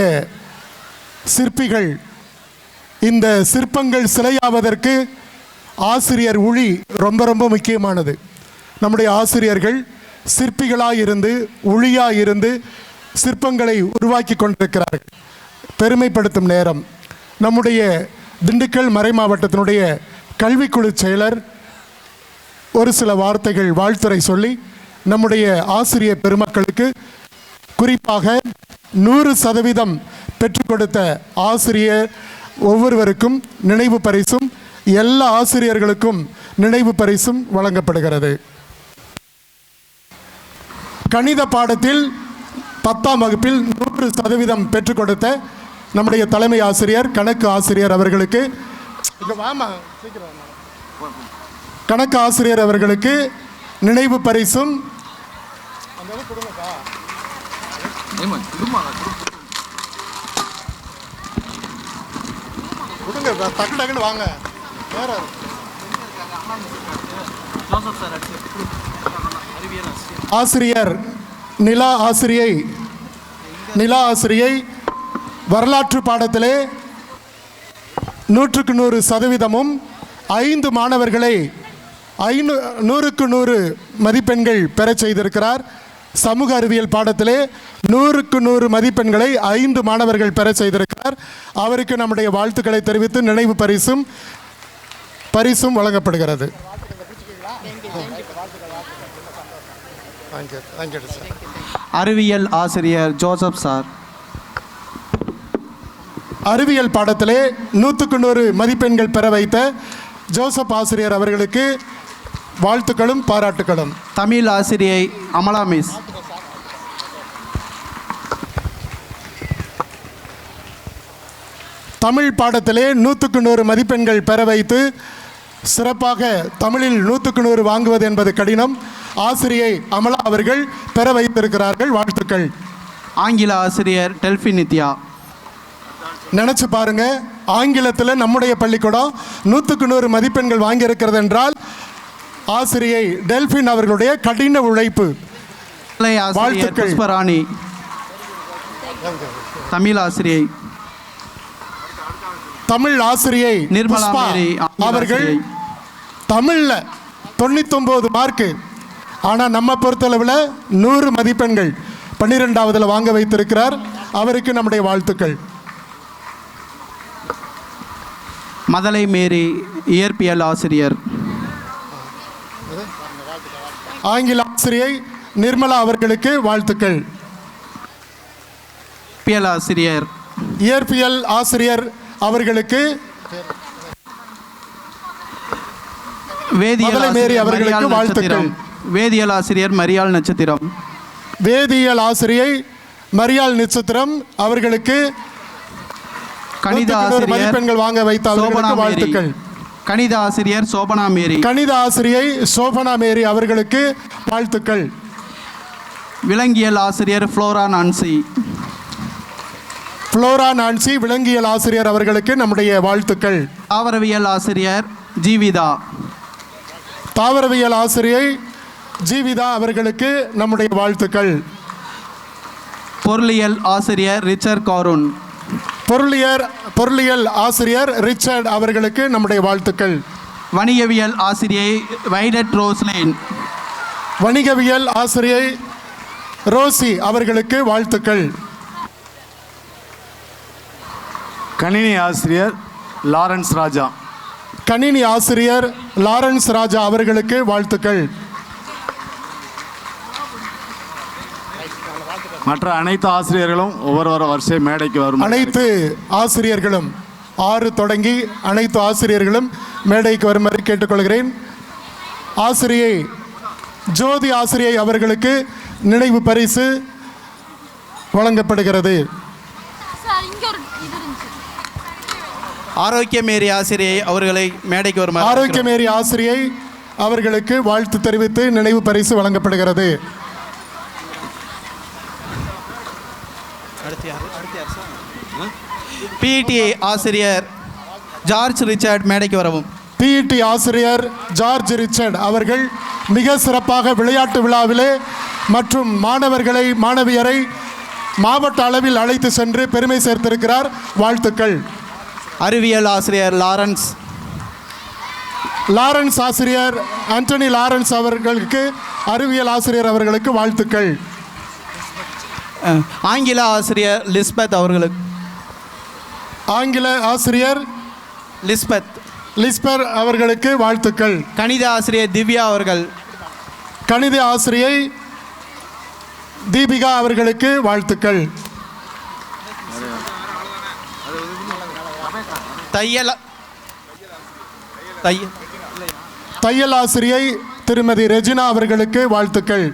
சிற்பிகள் இந்த சிற்பங்கள் சிலையாவதற்கு ஆசிரியர் உளி ரொம்ப ரொம்ப முக்கியமானது. நம்முடைய ஆசிரியர்கள் சிற்பிகளாக இருந்து உளியாக இருந்து சிற்பங்களை உருவாக்கி கொண்டிருக்கிறார்கள். பெருமைப்படுத்தும் நேரம். நம்முடைய திண்டுக்கல் மறை மாவட்டத்தினுடைய கல்விக்குழு செயலர் ஒரு சில வார்த்தைகள் வாழ்த்துரை சொல்லி நம்முடைய ஆசிரியர் பெருமக்களுக்கு, குறிப்பாக 100% பெற்றுக் கொடுத்த ஆசிரியர் ஒவ்வொருவருக்கும் நினைவு பரிசும் எல்லா ஆசிரியர்களுக்கும் நினைவு பரிசும் வழங்கப்படுகிறது. கணித பாடத்தில் 10ஆம் வகுப்பில் 100% பெற்றுக் கொடுத்த நம்முடைய தலைமை ஆசிரியர் கணக்கு ஆசிரியர் அவர்களுக்கு கணக்கு ஆசிரியர் அவர்களுக்கு நினைவு பரிசும் வாங்க. ஆசிரியர் நிலா ஆசிரியை வரலாற்று பாடத்திலே 100% 5 மாணவர்களை 100க்கு 100 மதிப்பெண்கள் பெறச் செய்திருக்கிறார். சமூக அறிவியல் பாடத்திலே 100க்கு 100 மதிப்பெண்களை 5 மாணவர்கள் பெறச் செய்திருக்கிறார். அவருக்கு நம்முடைய வாழ்த்துக்களை தெரிவித்து நினைவு பரிசும் வழங்கப்படுகிறது. அறிவியல் ஆசிரியர் ஜோசப் சார். அறிவியல் பாடத்திலே 100க்கு 100 மதிப்பெண்கள் பெற வைத்த ஜோசப் ஆசிரியர் அவர்களுக்கு வாழ்த்துக்களும் பாராட்டுக்களும். தமிழ் ஆசிரியை அமலா மிஸ். தமிழ் பாடத்திலே 100க்கு 100 மதிப்பெண்கள் பெற வைத்து சிறப்பாக தமிழில் 100க்கு 100 வாங்குவது என்பது கடினம். ஆசிரியை அமலா அவர்கள் பெற வைத்திருக்கிறார்கள். வாழ்த்துக்கள். ஆங்கில ஆசிரியர் டெல்ஃபி நித்யா. நினச்சி பாருங்க, ஆங்கிலத்தில் நம்முடைய பள்ளிக்கூடம் 100க்கு 100 மதிப்பெண்கள் வாங்கியிருக்கிறது என்றால் ஆசிரியை டெல்பின் அவர்களுடைய கடின உழைப்பு. வாழ்த்துக்கள். புஷ்பராணி தமிழ் ஆசிரியை. தமிழ் ஆசிரியை நிர்மலா மேரி அவர்கள் தமிழில் 99 மார்க்கு. ஆனால் நம்ம பொறுத்தளவில் 100 மதிப்பெண்கள் 12ஆவதில் வாங்க வைத்திருக்கிறார். அவருக்கு நம்முடைய வாழ்த்துக்கள். மதலை மேரி இயற்பியல் ஆசிரியர். ஆங்கில ஆசிரியை நிர்மலா அவர்களுக்கு வாழ்த்துக்கள். இயற்பியல் ஆசிரியர் அவர்களுக்கு மதலை மேரி அவர்களுக்கு வாழ்த்துக்கள். வேதியியல் ஆசிரியர் மரியாள் நட்சத்திரம். வேதியியல் ஆசிரியை மரியாள் நட்சத்திரம் அவர்களுக்கு கணித ஆசிரியர் மதிப்பெண்கள் வாங்க வைத்த அவர்களுக்கு வாழ்த்துக்கள். கணித ஆசிரியர் சோபனா மேரி. கணித ஆசிரியை சோபனா மேரி அவர்களுக்கு வாழ்த்துக்கள். விலங்கியல் ஆசிரியர் ஃப்ளோரா நான்சி. ஃப்ளோரா நான்சி விலங்கியல் ஆசிரியர் அவர்களுக்கு நம்முடைய வாழ்த்துக்கள். தாவரவியல் ஆசிரியர் ஜீவிதா. தாவரவியல் ஆசிரியை ஜீவிதா அவர்களுக்கு நம்முடைய வாழ்த்துக்கள். பொருளியல் ஆசிரியர் ரிச்சர்ட் காரூன். பொருளியல் ஆசிரியர் ரிச்சர்ட் அவர்களுக்கு நம்முடைய வாழ்த்துக்கள். வணிகவியல் ஆசிரியை வைடட் ரோஸ்லின். வணிகவியல் ஆசிரியை ரோசி அவர்களுக்கு வாழ்த்துக்கள். கணினி ஆசிரியர் லாரன்ஸ் ராஜா. கணினி ஆசிரியர் லாரன்ஸ் ராஜா அவர்களுக்கு வாழ்த்துக்கள். மற்ற அனைத்து ஆசிரியர்களும் ஒவ்வொரு வருஷம் மேடைக்கு வரும். அனைத்து ஆசிரியர்களும் 6 தொடங்கி அனைத்து ஆசிரியர்களும் மேடைக்கு வருமாறு கேட்டுக்கொள்கிறேன். ஆசிரியை ஜோதி ஆசிரியை அவர்களுக்கு நினைவு பரிசு வழங்கப்படுகிறது. ஆரோக்கியமேரி ஆசிரியை அவர்களை மேடைக்கு வருமாறு. ஆரோக்கியமேரி ஆசிரியை அவர்களுக்கு வாழ்த்து தெரிவித்து நினைவு பரிசு வழங்கப்படுகிறது. அடுத்து யார்? பிடி ஆசிரியர் ஜார்ஜ் ரிச்சர்ட் மேடைக்கு வரவும். பிஇடி ஆசிரியர் ஜார்ஜ் ரிச்சர்ட் அவர்கள் மிக சிறப்பாக விளையாட்டு விழாவிலே மற்றும் மாணவியரை மாவட்ட அளவில் அழைத்து சென்று பெருமை சேர்த்திருக்கிறார். வாழ்த்துக்கள். அறிவியல் ஆசிரியர் லாரன்ஸ் ஆசிரியர் ஆண்டனி லாரன்ஸ் அவர்களுக்கு, அறிவியல் ஆசிரியர் அவர்களுக்கு வாழ்த்துக்கள். ஆங்கில ஆசிரியர் லிஸ்பெத் அவர்களுக்கு. ஆங்கில ஆசிரியர் லிஸ்பர் அவர்களுக்கு வாழ்த்துக்கள். கணித ஆசிரியர் திவ்யா அவர்கள். கணித ஆசிரியை தீபிகா அவர்களுக்கு வாழ்த்துக்கள். தையல் ஆசிரியை திருமதி ரெஜினா அவர்களுக்கு வாழ்த்துக்கள்.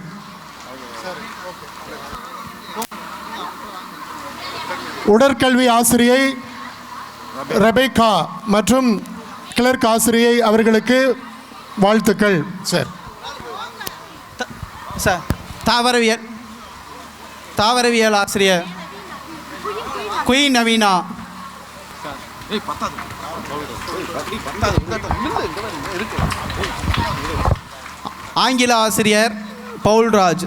உடற்கல்வி ஆசிரியை ரெபேக்கா மற்றும் கிளர்க் ஆசிரியை அவர்களுக்கு வாழ்த்துக்கள். சார் தாவரவியல் ஆசிரியர் குயின் நவீனா. ஆங்கில ஆசிரியர் பவுல்ராஜ்.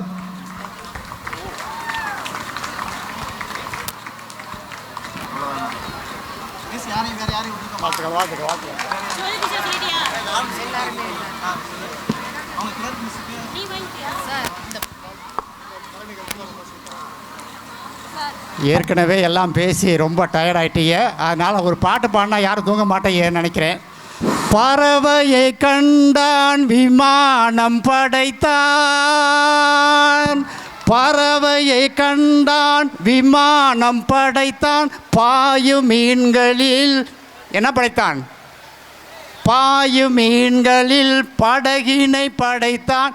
ஏற்கனவே எல்லாம் பேசி ரொம்ப டயர்ட் ஆகிட்டீங்க. அதனால் ஒரு பாட்டு பாடினா யாரும் தூங்க மாட்டேங்கன்னு நினைக்கிறேன். பறவையை கண்டான் விமானம் படைத்தான், பறவையை கண்டான் விமானம் படைத்தான், பாயும் மீன்களில் என்ன படைத்தான்? பாயும் மீன்களில் படகினை படைத்தான்,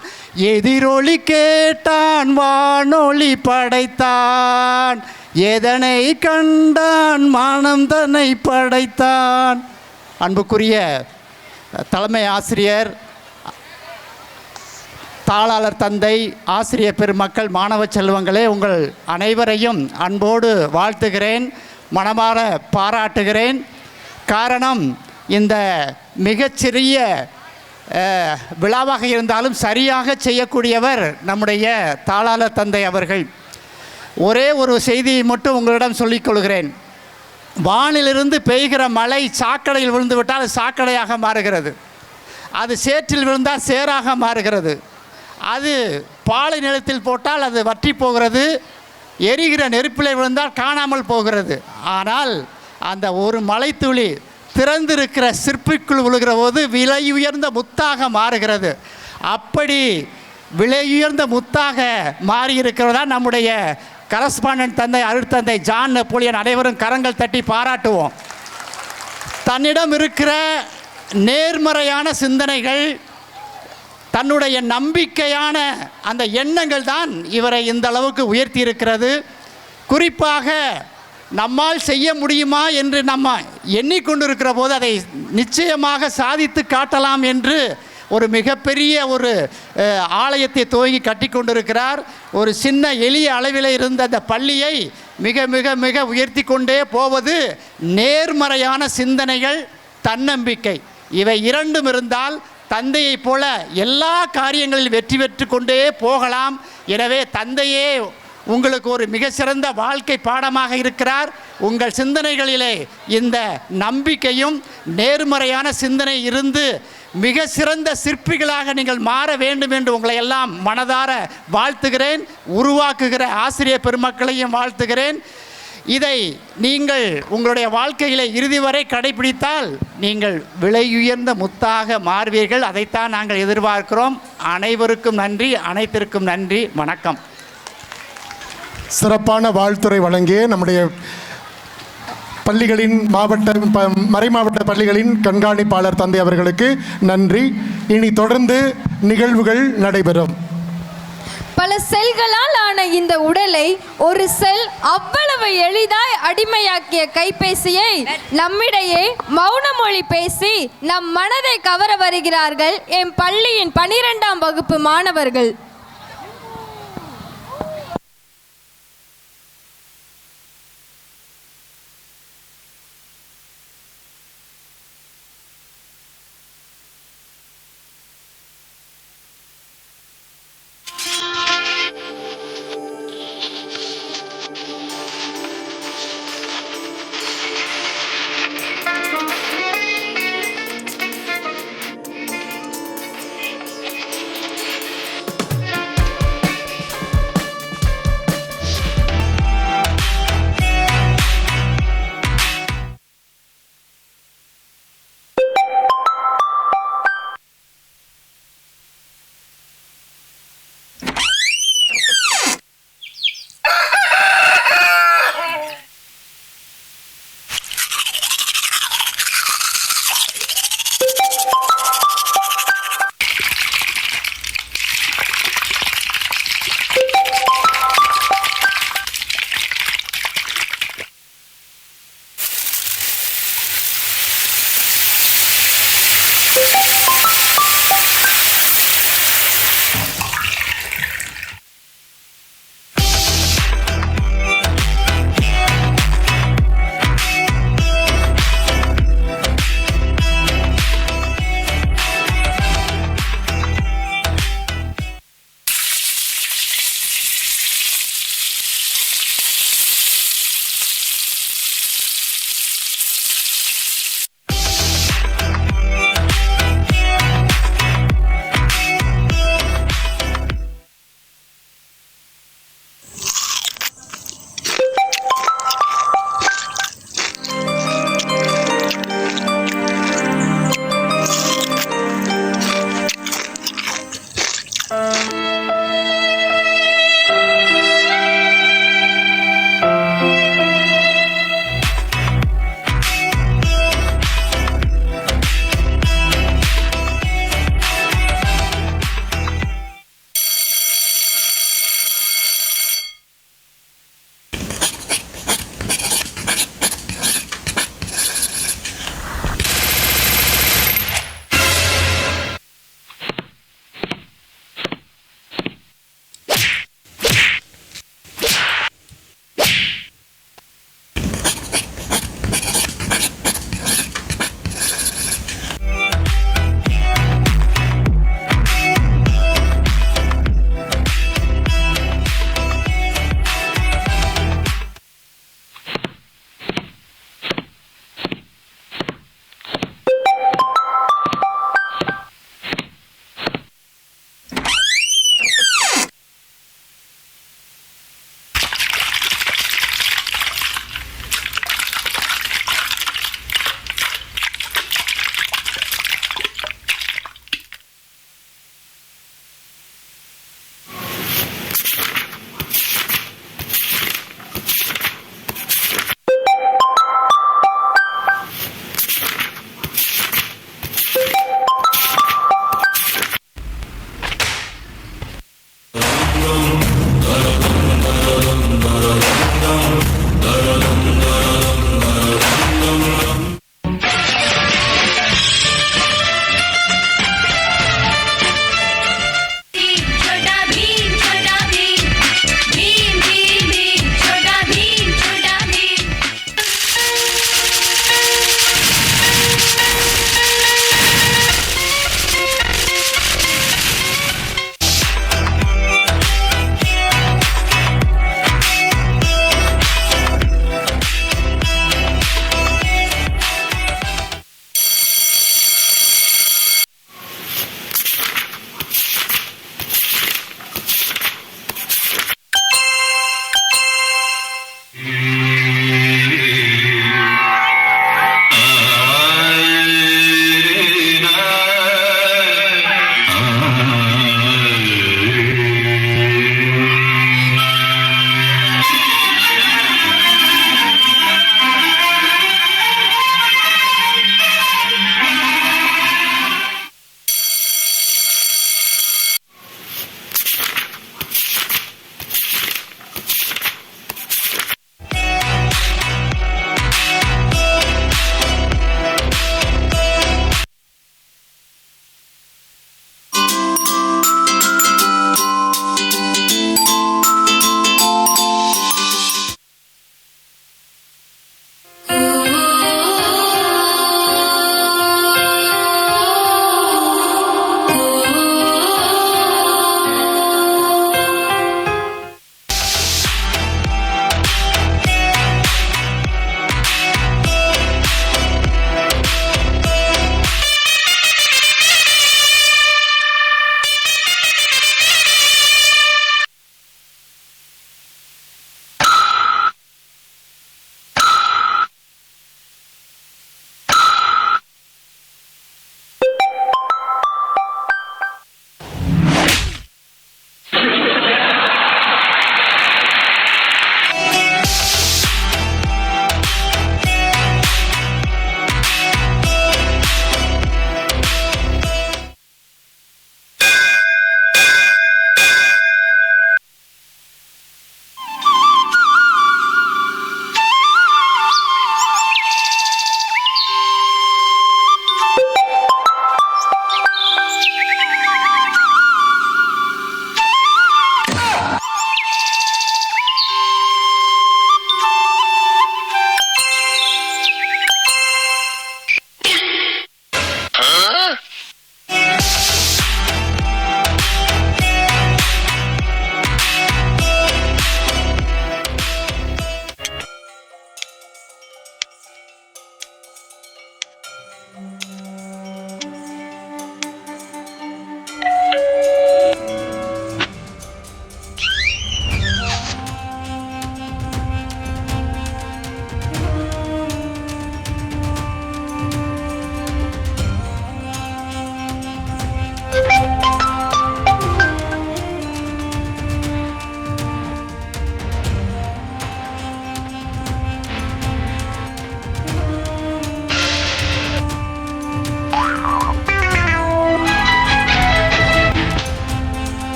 எதிரொலி கேட்டான் வானொலி படைத்தான், எதனை கண்டான் மனம் தன்னை படைத்தான். அன்புக்குரிய தலைமை ஆசிரியர், தாளாளர் தந்தை, ஆசிரியர் பெருமக்கள், மாணவ செல்வங்களே, உங்கள் அனைவரையும் அன்போடு வாழ்த்துகிறேன், மனமாற பாராட்டுகிறேன். காரணம், இந்த மிகச்சிறிய விழாவாக இருந்தாலும் சரியாக செய்யக்கூடியவர் நம்முடைய தாளாளர் தந்தை அவர்கள். ஒரே ஒரு செய்தியை மட்டும் உங்களிடம் சொல்லிக்கொள்கிறேன். வானிலிருந்து பெய்கிற மழை சாக்கடையில் விழுந்து விட்டால் அது சாக்கடையாக மாறுகிறது, அது சேற்றில் விழுந்தால் சேராக மாறுகிறது, அது பாலை நிலத்தில் போட்டால் அது வற்றி போகிறது, எரிகிற நெருப்பில் விழுந்தால் காணாமல் போகிறது. ஆனால் அந்த ஒரு மழைத்துளி திறந்திருக்கிற சிற்பிக்குள் விழுகிற போது விலையுயர்ந்த முத்தாக மாறுகிறது. அப்படி விலையுயர்ந்த முத்தாக மாறியிருக்கிறதா நம்முடைய கரஸ்பாண்டன்ட் தந்தை அருட்தந்தை ஜான் நெப்போலியன். அனைவரும் கரங்கள் தட்டி பாராட்டுவோம். தன்னிடம் இருக்கிற நேர்மறையான சிந்தனைகள், தன்னுடைய நம்பிக்கையான அந்த எண்ணங்கள் தான் இவரை இந்த அளவுக்கு உயர்த்தி இருக்கிறது. குறிப்பாக நம்மால் செய்ய முடியுமா என்று நம்ம எண்ணிக்கொண்டிருக்கிற போது அதை நிச்சயமாக சாதித்து காட்டலாம் என்று ஒரு மிகப்பெரிய ஒரு ஆலயத்தை துவங்கி கட்டி கொண்டிருக்கிறார். ஒரு சின்ன எளிய அளவில் இருந்த அந்த பள்ளியை மிக மிக மிக உயர்த்தி கொண்டே போவது நேர்மறையான சிந்தனைகள், தன்னம்பிக்கை, இவை இரண்டும் இருந்தால் தந்தையைப் போல எல்லா காரியங்களில் வெற்றி பெற்று கொண்டே போகலாம். எனவே தந்தையே உங்களுக்கு ஒரு மிக சிறந்த வாழ்க்கை பாடமாக இருக்கிறார். உங்கள் சிந்தனைகளிலே இந்த நம்பிக்கையும் நேர்மறையான சிந்தனை இருந்து மிக சிறந்த சிற்பிகளாக நீங்கள் மாற வேண்டும் என்று உங்களை எல்லாம் மனதார வாழ்த்துகிறேன். உருவாக்குகிற ஆசிரியர் பெருமக்களையும் வாழ்த்துகிறேன். இதை நீங்கள் உங்களுடைய வாழ்க்கையிலே இறுதி வரை கடைபிடித்தால் நீங்கள் விலையுயர்ந்த முத்தாக மாறுவீர்கள். அதைத்தான் நாங்கள் எதிர்பார்க்கிறோம். அனைவருக்கும் நன்றி, அனைத்திற்கும் நன்றி, வணக்கம். சிறப்பான வாழ்த்துறை வழங்கிய நம்முடைய பள்ளிகளின் மறைமாவட்ட பள்ளிகளின் கண்காணிப்பாளர் தந்தை அவர்களுக்கு நன்றி. இனி தொடர்ந்து நிகழ்வுகள் நடைபெறும். பல செல்களால் ஆன இந்த உடலை ஒரு செல் அவ்வளவு எளிதாய் அடிமையாக்கிய கைபேசியை நம்மிடையே மௌன மொழி பேசி நம் மனதை கவர வருகிறார்கள் என் பள்ளியின் 12ஆம் வகுப்பு மாணவர்கள்.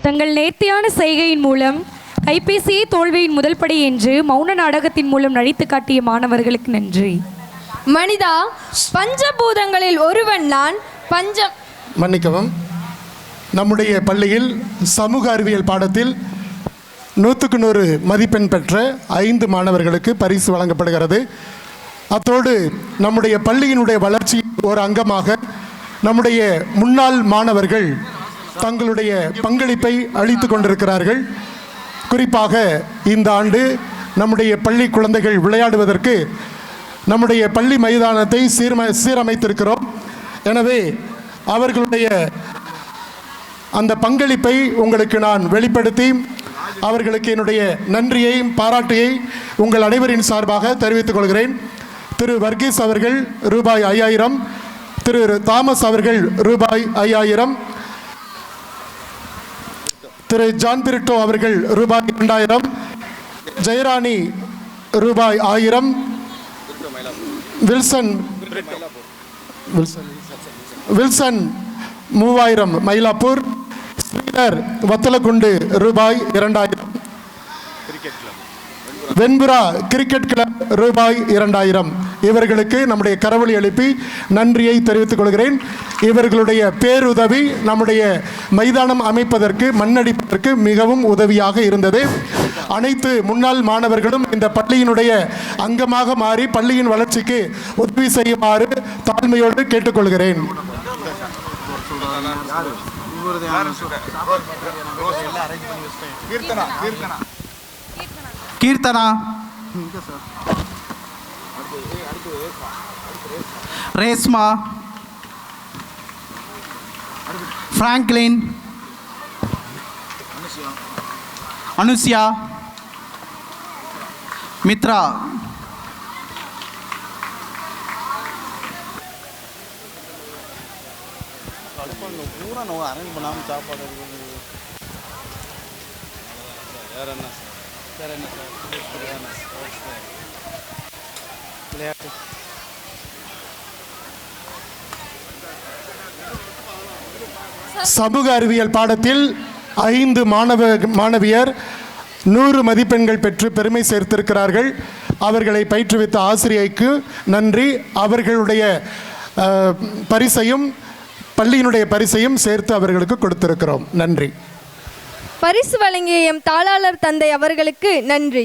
தங்கள் நேர்த்தியான செய்கையின் மூலம் கைபேசியை தோல்வியின் முதல் படி என்று மௌன நாடகத்தின் மூலம் நடித்து காட்டிய மாணவர்களுக்கு நன்றி. மனிதா, பஞ்சபூதங்களில் ஒருவன் நான். மன்னிக்கவும். நம்முடைய பள்ளியில் சமூக அறிவியல் பாடத்தில் 100க்கு 100 மதிப்பெண் பெற்ற 5 மாணவர்களுக்கு பரிசு வழங்கப்படுகிறது. அத்தோடு நம்முடைய பள்ளியினுடைய வளர்ச்சி ஒரு அங்கமாக நம்முடைய முன்னாள் மாணவர்கள் தங்களுடைய பங்களிப்பை அளித்து கொண்டிருக்கிறார்கள். குறிப்பாக இந்த ஆண்டு நம்முடைய பள்ளி குழந்தைகள் விளையாடுவதற்கு நம்முடைய பள்ளி மைதானத்தை சீரமைத்திருக்கிறோம். எனவே அவர்களுடைய அந்த பங்களிப்பை உங்களுக்கு நான் வெளிப்படுத்தி அவர்களுக்கு என்னுடைய நன்றியை பாராட்டியை உங்கள் அனைவரின் சார்பாக தெரிவித்துக் கொள்கிறேன். திரு வர்கீஸ் அவர்கள் ரூபாய் 5000, திரு தாமஸ் அவர்கள் ரூபாய் 5000, திரு ஜான் பிரிட்டோ அவர்கள் ரூபாய் 2000, ஜெயராணி ரூபாய் 1000, வில்சன் 3000 மயிலாப்பூர், ஸ்ரீதர் வத்தலக்குண்டு ரூபாய் 2000, வெண்புரா கிரிக்கெட் கிளப் ரூபாய் 2000. இவர்களுக்கு நம்முடைய கரவொலி எழுப்பி நன்றியை தெரிவித்துக் கொள்கிறேன். இவர்களுடைய பேருதவி நம்முடைய மைதானம் அமைப்பதற்கு மண்ணடிப்பதற்கு மிகவும் உதவியாக இருந்தது. அனைத்து முன்னாள் மாணவர்களும் இந்த பள்ளியினுடைய அங்கமாக மாறி பள்ளியின் வளர்ச்சிக்கு உதவி செய்யுமாறு தாழ்மையோடு கேட்டுக்கொள்கிறேன். கீர்த்தனா, ரேஸ்மா, பிராங்க்லின், அனுசியா, மித்ரா. அரேஞ்ச் பண்ணாமல் சாப்பாடு வேற என்ன விளையாட்டு சமூக அறிவியல் பாடத்தில் 5 மாணவியர் 100 மதிப்பெண்கள் பெற்று பெருமை சேர்த்திருக்கிறார்கள். அவர்களை பயிற்றுவித்த ஆசிரியைக்கு நன்றி. அவர்களுடைய பரிசையும் பள்ளியினுடைய பரிசையும் சேர்த்து அவர்களுக்கு கொடுத்திருக்கிறோம். நன்றி. பரிசு வழங்கிய எம் தாளாளர் தந்தை அவர்களுக்கு நன்றி.